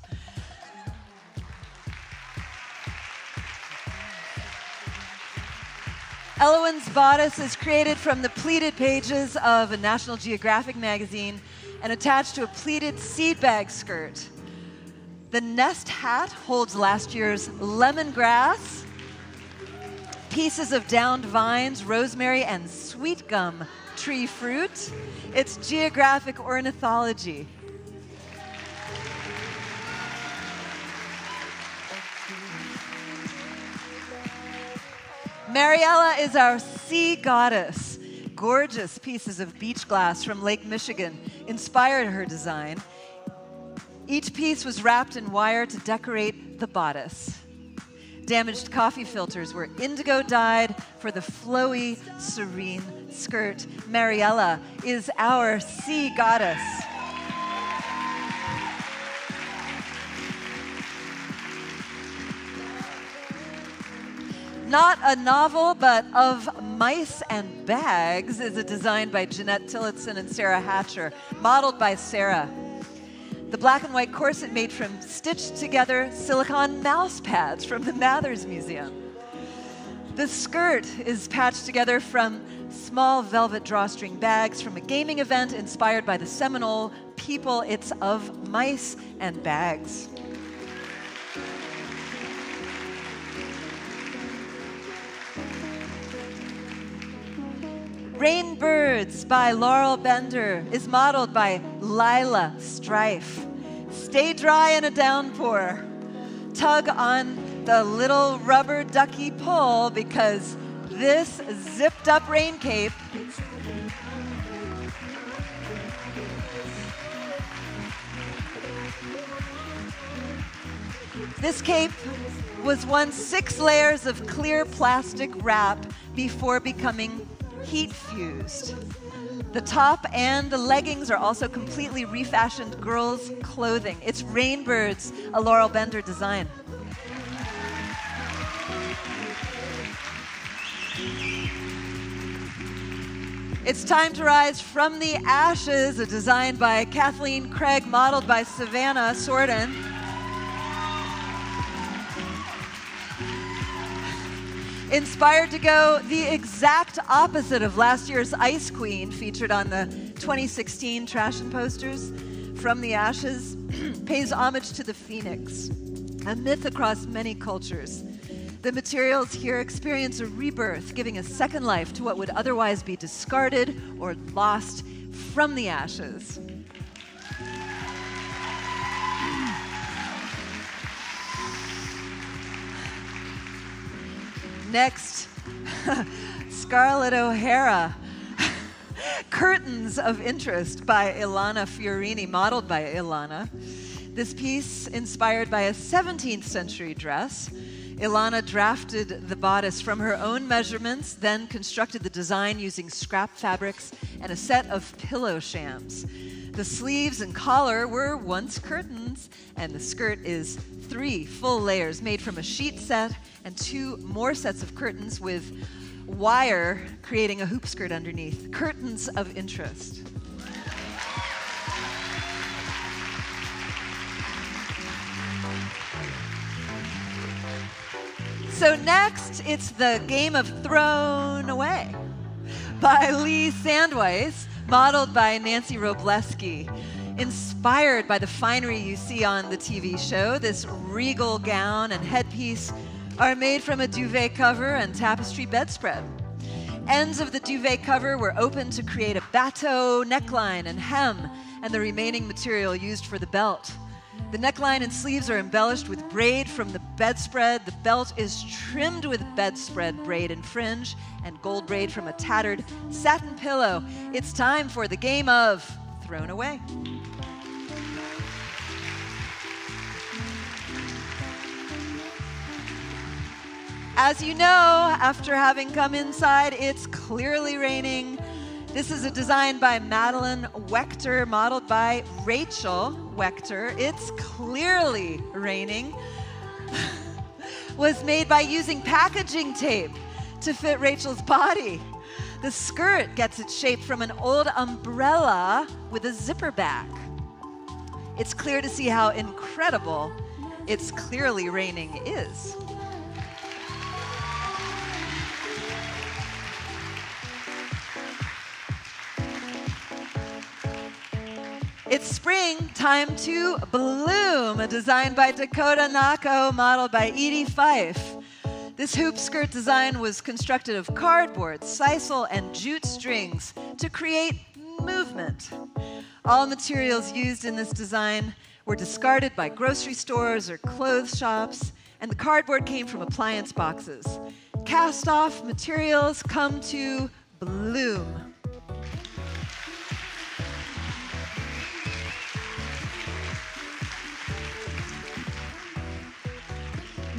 Elowen's bodice is created from the pleated pages of a National Geographic magazine and attached to a pleated seed bag skirt. The nest hat holds last year's lemongrass, pieces of downed vines, rosemary, and sweet gum tree fruit. It's geographic ornithology. Mariella is our sea goddess. Gorgeous pieces of beach glass from Lake Michigan inspired her design. Each piece was wrapped in wire to decorate the bodice. Damaged coffee filters were indigo dyed for the flowy, serene skirt. Mariella is our sea goddess. Not a novel, but Of Mice and Bags is a design by Jeanette Tillotson and Sarah Hatcher, modeled by Sarah. The black and white corset made from stitched together silicone mouse pads from the Mathers Museum. The skirt is patched together from small velvet drawstring bags from a gaming event inspired by the Seminole people. It's Of Mice and Bags. Rainbirds by Laurel Bender is modeled by Lila Strife. Stay dry in a downpour. Tug on the little rubber ducky pole because this zipped up rain cape This cape was once 6 layers of clear plastic wrap before becoming heat fused. The top and the leggings are also completely refashioned girls' clothing. It's Rainbirds, a Laurel Bender design. It's time to rise from the ashes, a design by Kathleen Craig, modeled by Savannah Sorden. Inspired to go the exact opposite of last year's Ice Queen, featured on the 2016 Trashion posters. From the Ashes pays homage to the phoenix, a myth across many cultures. The materials here experience a rebirth, giving a second life to what would otherwise be discarded or lost from the ashes. Next, Scarlett O'Hara, Curtains of Interest by Ilana Fiorini, modeled by Ilana. This piece, inspired by a 17th century dress, Ilana drafted the bodice from her own measurements, then constructed the design using scrap fabrics and a set of pillow shams. The sleeves and collar were once curtains, and the skirt is 3 full layers made from a sheet set and 2 more sets of curtains with wire creating a hoop skirt underneath. Curtains of interest. So next, it's the game of Thrown Away by Lee Sandweiss, modeled by Nancy Robleski. Inspired by the finery you see on the TV show, this regal gown and headpiece are made from a duvet cover and tapestry bedspread. Ends of the duvet cover were opened to create a bateau neckline and hem, and the remaining material used for the belt. The neckline and sleeves are embellished with braid from the bedspread. The belt is trimmed with bedspread braid and fringe and gold braid from a tattered satin pillow. It's time for the game of Thrown Away. As you know, after having come inside, it's clearly raining. This is a design by Madeline Wechter, modeled by Rachel Wechter. It's clearly raining. Was made by using packaging tape to fit Rachel's body. The skirt gets its shape from an old umbrella with a zipper back. It's clear to see how incredible It's Clearly Raining is. It's spring, time to bloom, a design by Dakota Nako, modeled by Edie Fife. This hoop skirt design was constructed of cardboard, sisal, and jute strings to create movement. All materials used in this design were discarded by grocery stores or clothes shops, and the cardboard came from appliance boxes. Cast-off materials come to bloom.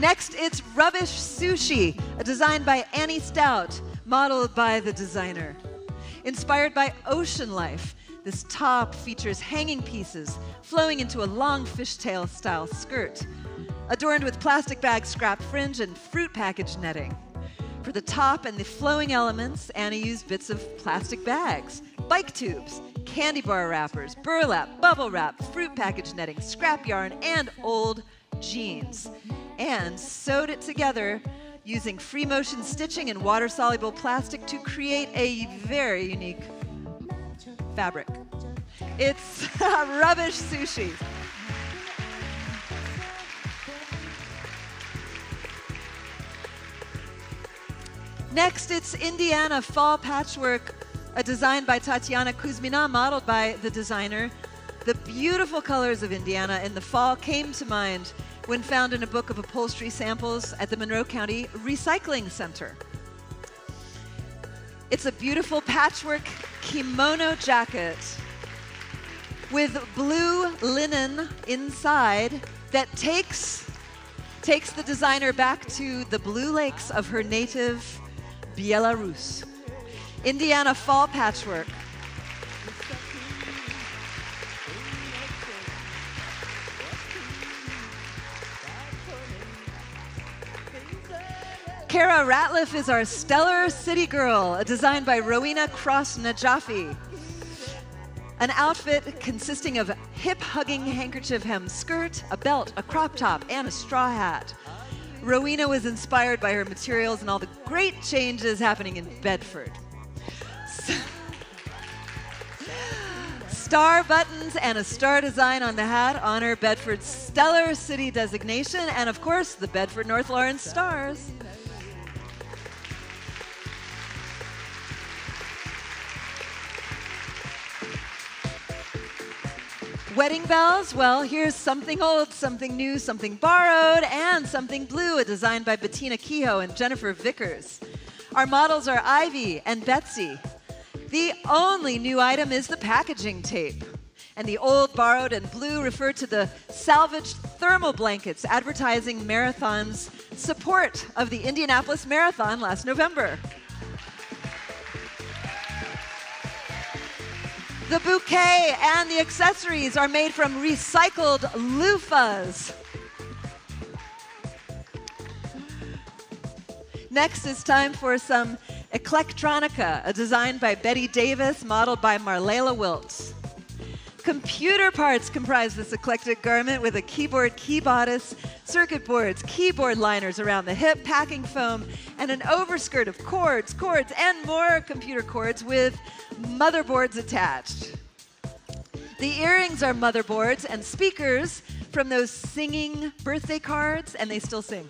Next, it's Rubbish Sushi, a design by Annie Stout, modeled by the designer. Inspired by ocean life, this top features hanging pieces flowing into a long fishtail-style skirt, adorned with plastic bag scrap fringe and fruit package netting. For the top and the flowing elements, Annie used bits of plastic bags, bike tubes, candy bar wrappers, burlap, bubble wrap, fruit package netting, scrap yarn, and old jeans, and sewed it together using free motion stitching and water-soluble plastic to create a very unique fabric. It's Rubbish Sushi. Next, it's Indiana Fall Patchwork, a design by Tatiana Kuzmina, modeled by the designer. The beautiful colors of Indiana in the fall came to mind when found in a book of upholstery samples at the Monroe County Recycling Center. It's a beautiful patchwork kimono jacket with blue linen inside that takes the designer back to the blue lakes of her native Belarus. Indiana Fall Patchwork. Kara Ratliff is our stellar city girl, a design by Rowena Cross Najafi. An outfit consisting of hip-hugging handkerchief hem skirt, a belt, a crop top, and a straw hat. Rowena was inspired by her materials and all the great changes happening in Bedford. Star buttons and a star design on the hat honor Bedford's stellar city designation and, of course, the Bedford North Lawrence Stars. Wedding bells, well, here's something old, something new, something borrowed, and something blue, a design by Bettina Kehoe and Jennifer Vickers. Our models are Ivy and Betsy. The only new item is the packaging tape. and the old, borrowed, and blue refer to the salvaged thermal blankets advertising Marathon's support of the Indianapolis Marathon last November. The bouquet and the accessories are made from recycled loofahs. Next, it's time for some Eclectronica, a design by Betty Davis, modeled by Marlela Wiltz. Computer parts comprise this eclectic garment with a keyboard key bodice, circuit boards, keyboard liners around the hip, packing foam, and an overskirt of cords, and more computer cords with motherboards attached. The earrings are motherboards and speakers from those singing birthday cards, and they still sing.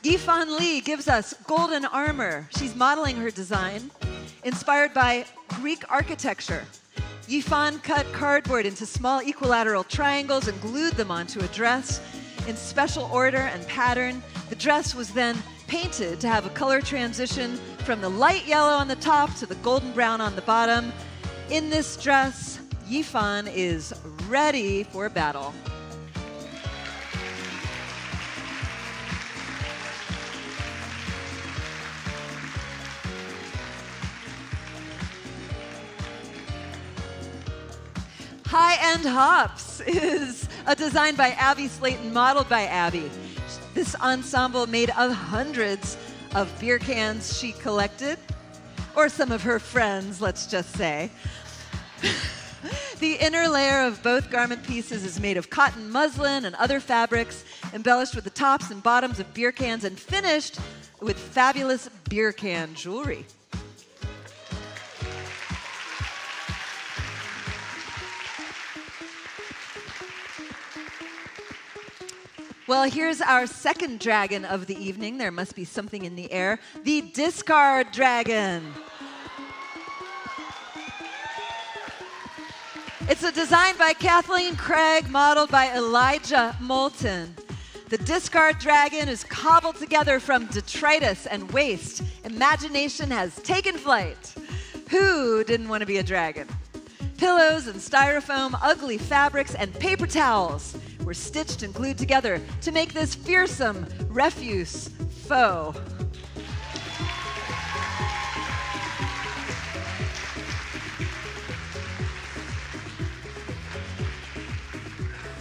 Yifan Lee gives us golden armor. She's modeling her design, inspired by Greek architecture. Yifan cut cardboard into small equilateral triangles and glued them onto a dress in special order and pattern. The dress was then painted to have a color transition from the light yellow on the top to the golden brown on the bottom. In this dress, Yifan is ready for battle. High-End Hops is a design by Abby Slayton, modeled by Abby. This ensemble made of hundreds of beer cans she collected, or some of her friends, let's just say. The inner layer of both garment pieces is made of cotton muslin and other fabrics, embellished with the tops and bottoms of beer cans and finished with fabulous beer can jewelry. Well, here's our second dragon of the evening. There must be something in the air. The Discard Dragon. It's a design by Kathleen Craig, modeled by Elijah Moulton. The Discard Dragon is cobbled together from detritus and waste. Imagination has taken flight. Who didn't want to be a dragon? Pillows and styrofoam, ugly fabrics, and paper towels were stitched and glued together to make this fearsome refuse foe.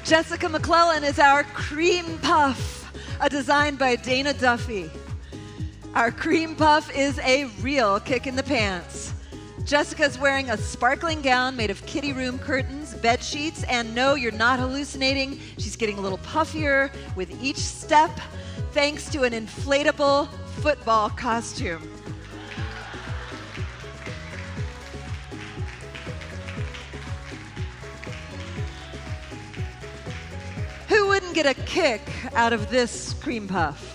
Jessica McClellan is our cream puff, a design by Dana Duffy. Our cream puff is a real kick in the pants. Jessica's wearing a sparkling gown made of kitty room curtains, bed sheets, and no, you're not hallucinating. She's getting a little puffier with each step, thanks to an inflatable football costume. Who wouldn't get a kick out of this cream puff?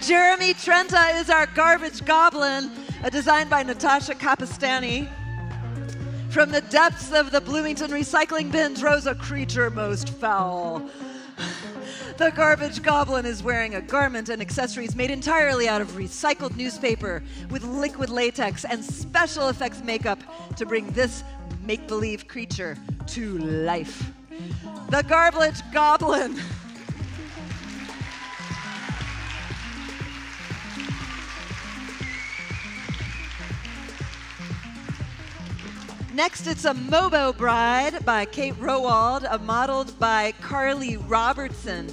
Jeremy Trenta is our garbage goblin, a design by Natasha Kapistani. From the depths of the Bloomington recycling bins rose a creature most foul. The garbage goblin is wearing a garment and accessories made entirely out of recycled newspaper with liquid latex and special effects makeup to bring this make-believe creature to life. The garbage goblin. Next, it's a Mobo Bride by Kate Rowald, modeled by Carly Robertson.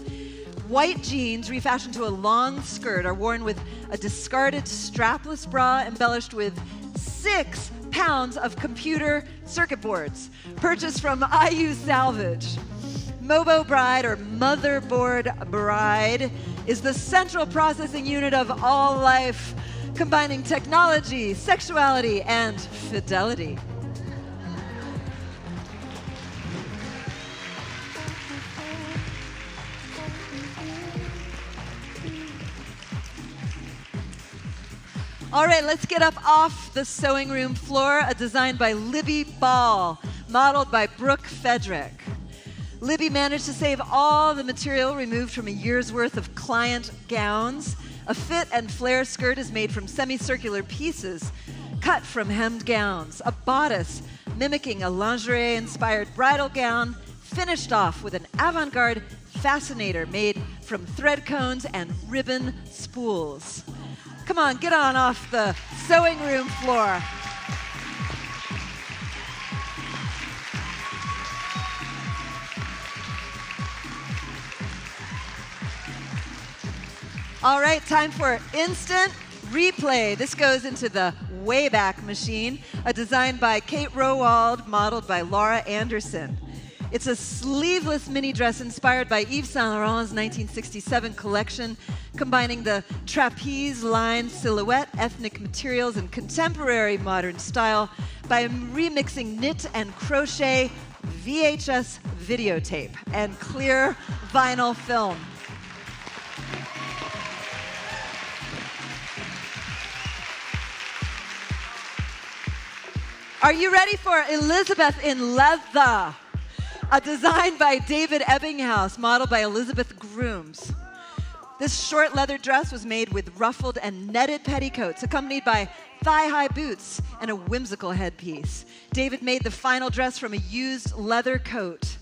White jeans, refashioned to a long skirt, are worn with a discarded strapless bra embellished with 6 pounds of computer circuit boards, purchased from IU Salvage. Mobo Bride, or Motherboard Bride, is the central processing unit of all life, combining technology, sexuality, and fidelity. All right, let's get up off the sewing room floor. A design by Libby Ball, modeled by Brooke Fedrick. Libby managed to save all the material removed from a year's worth of client gowns. A fit and flare skirt is made from semicircular pieces cut from hemmed gowns. A bodice mimicking a lingerie-inspired bridal gown, finished off with an avant-garde fascinator made from thread cones and ribbon spools. Come on, get on off the sewing room floor. All right, time for instant replay. This goes into the Wayback Machine, a design by Kate Rowald, modeled by Laura Anderson. It's a sleeveless mini dress inspired by Yves Saint Laurent's 1967 collection, combining the trapeze-lined silhouette, ethnic materials, and contemporary modern style by remixing knit and crochet, VHS videotape, and clear vinyl film. Are you ready for Elizabeth in Leather? A design by David Ebbinghaus, modeled by Elizabeth Grooms. This short leather dress was made with ruffled and netted petticoats, accompanied by thigh-high boots and a whimsical headpiece. David made the final dress from a used leather coat.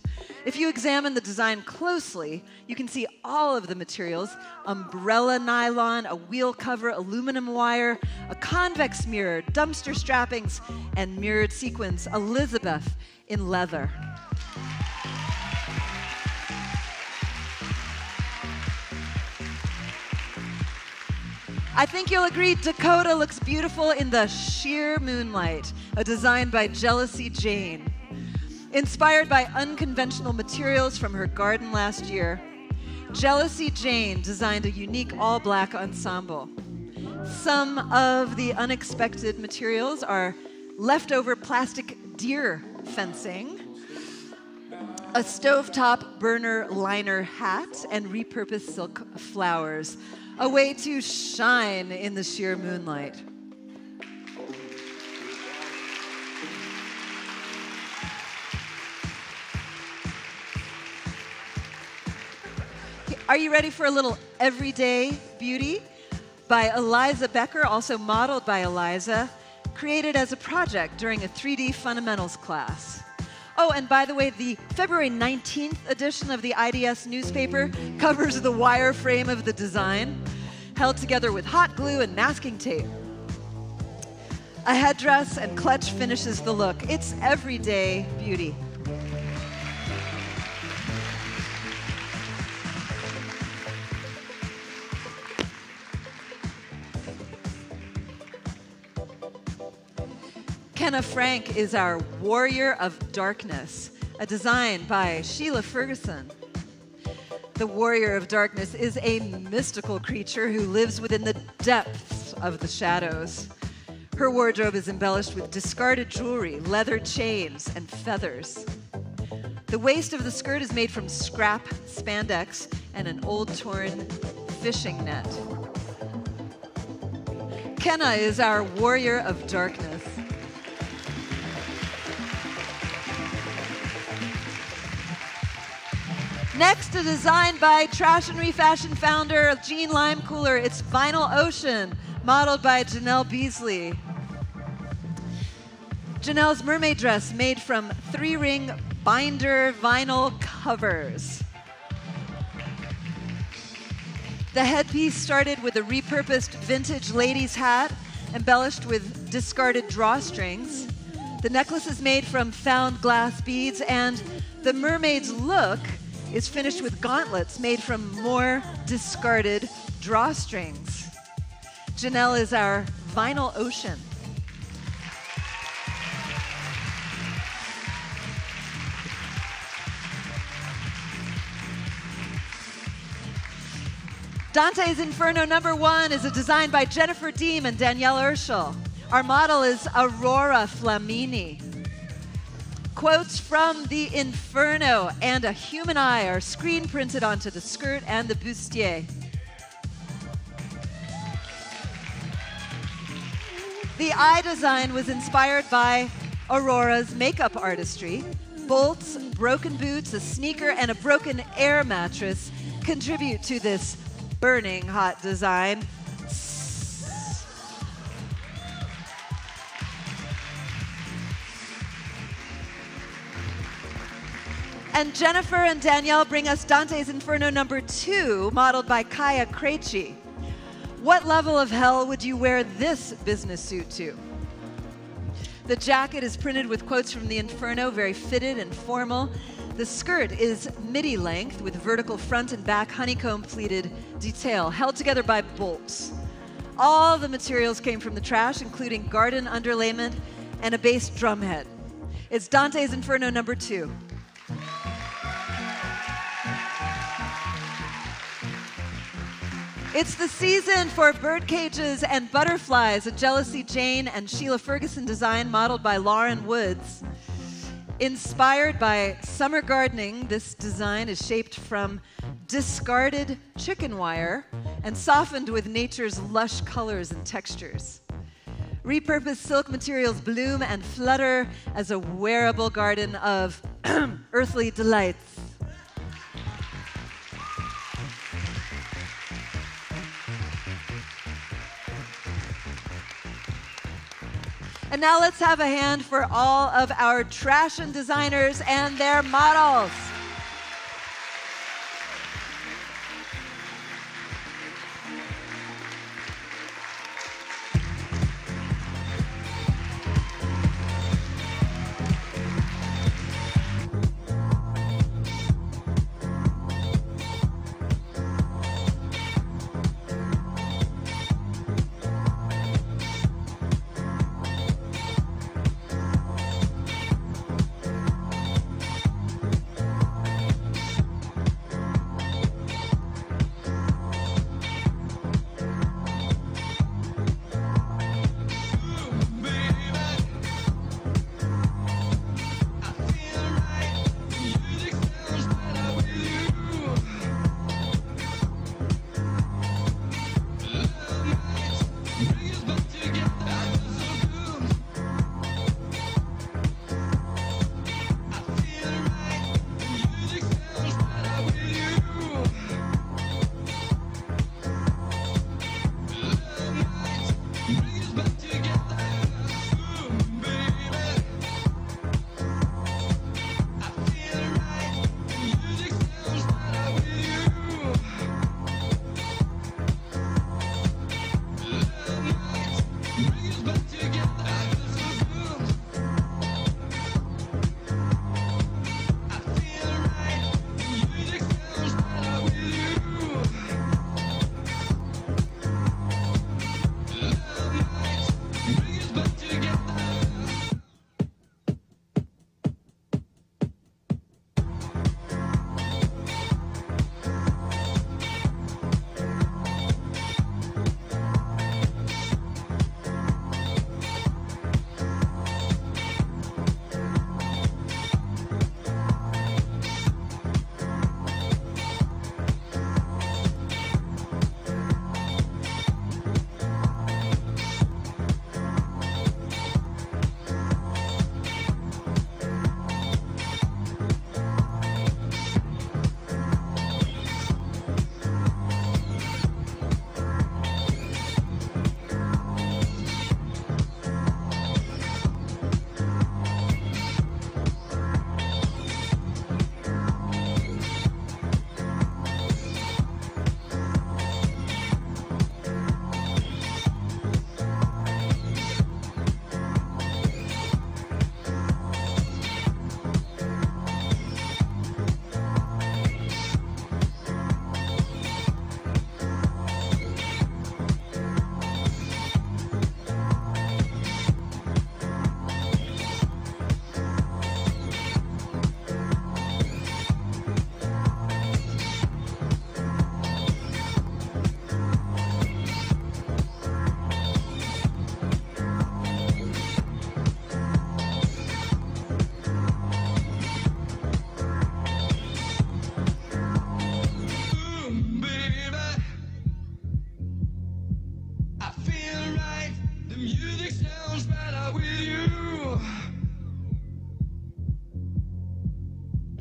If you examine the design closely, you can see all of the materials: umbrella nylon, a wheel cover, aluminum wire, a convex mirror, dumpster strappings, and mirrored sequins. Elizabeth in Leather. I think you'll agree Dakota looks beautiful in the sheer moonlight, a design by Jealousy Jane. Inspired by unconventional materials from her garden last year, Jealousy Jane designed a unique all-black ensemble. Some of the unexpected materials are leftover plastic deer fencing, a stovetop burner liner hat, and repurposed silk flowers, a way to shine in the sheer moonlight. Are you ready for a little everyday beauty? By Eliza Becker, also modeled by Eliza, created as a project during a 3D fundamentals class. Oh, and by the way, the February 19th edition of the IDS newspaper covers the wireframe of the design, held together with hot glue and masking tape. A headdress and clutch finishes the look. It's everyday beauty. Kenna Frank is our Warrior of Darkness, a design by Sheila Ferguson. The Warrior of Darkness is a mystical creature who lives within the depths of the shadows. Her wardrobe is embellished with discarded jewelry, leather chains, and feathers. The waist of the skirt is made from scrap spandex and an old torn fishing net. Kenna is our Warrior of Darkness. Next, a design by Trashion Refashion founder Jean Limecooler. It's Vinyl Ocean, modeled by Janelle Beasley. Janelle's mermaid dress made from 3-ring binder vinyl covers. The headpiece started with a repurposed vintage ladies' hat, embellished with discarded drawstrings. The necklace is made from found glass beads, and the mermaid's look is finished with gauntlets made from more discarded drawstrings. Janelle is our Vinyl Ocean. Dante's Inferno #1 is a design by Jennifer Deem and Danielle Urschel. Our model is Aurora Flamini. Quotes from the Inferno and a human eye are screen printed onto the skirt and the bustier. The eye design was inspired by Aurora's makeup artistry. Bolts, broken boots, a sneaker, and a broken air mattress contribute to this burning hot design. And Jennifer and Danielle bring us Dante's Inferno number 2, modeled by Kaya Krejci. What level of hell would you wear this business suit to? The jacket is printed with quotes from the Inferno, very fitted and formal. The skirt is midi length with vertical front and back honeycomb pleated detail, held together by bolts. All the materials came from the trash, including garden underlayment and a base drumhead. It's Dante's Inferno number 2. It's the season for bird cages and butterflies, a Jealousy Jane and Sheila Ferguson design modeled by Lauren Woods. Inspired by summer gardening, this design is shaped from discarded chicken wire and softened with nature's lush colors and textures. Repurposed silk materials bloom and flutter as a wearable garden of earthly delights. And now let's have a hand for all of our Trashion designers and their models.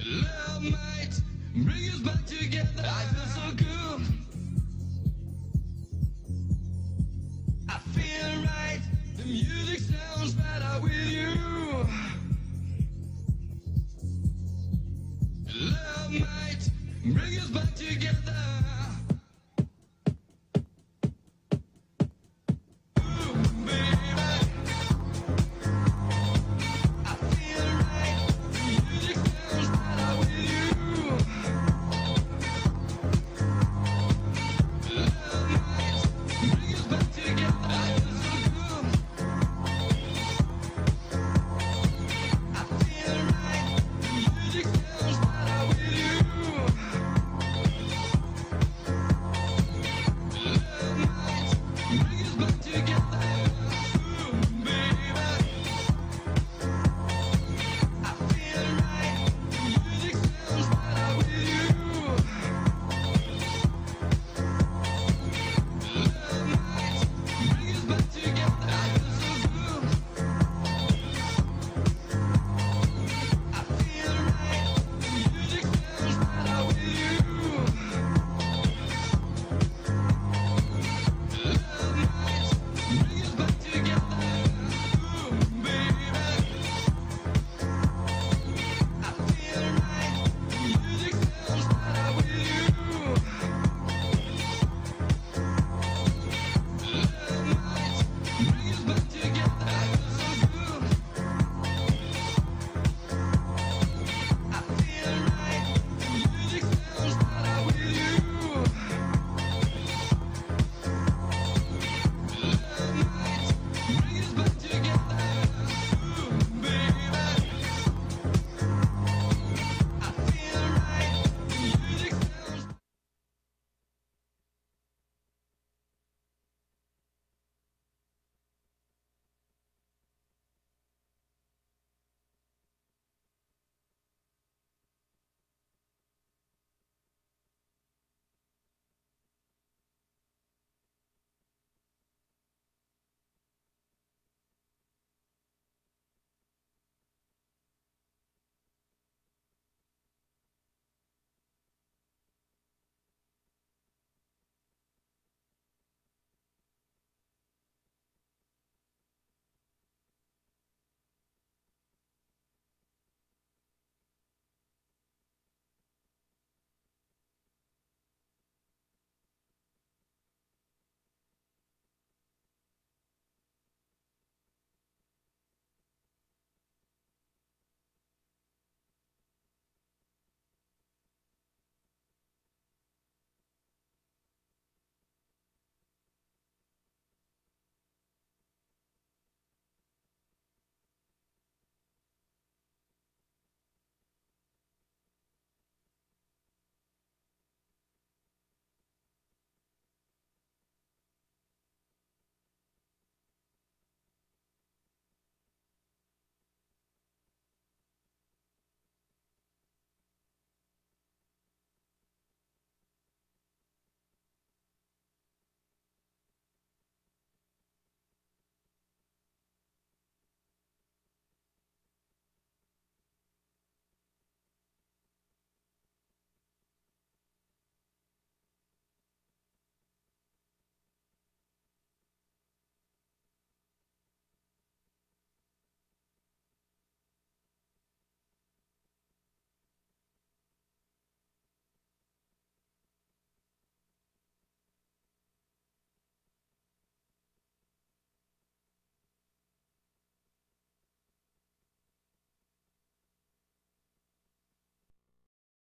Love might bring us back together. I feel so good. I feel right. The music sounds right.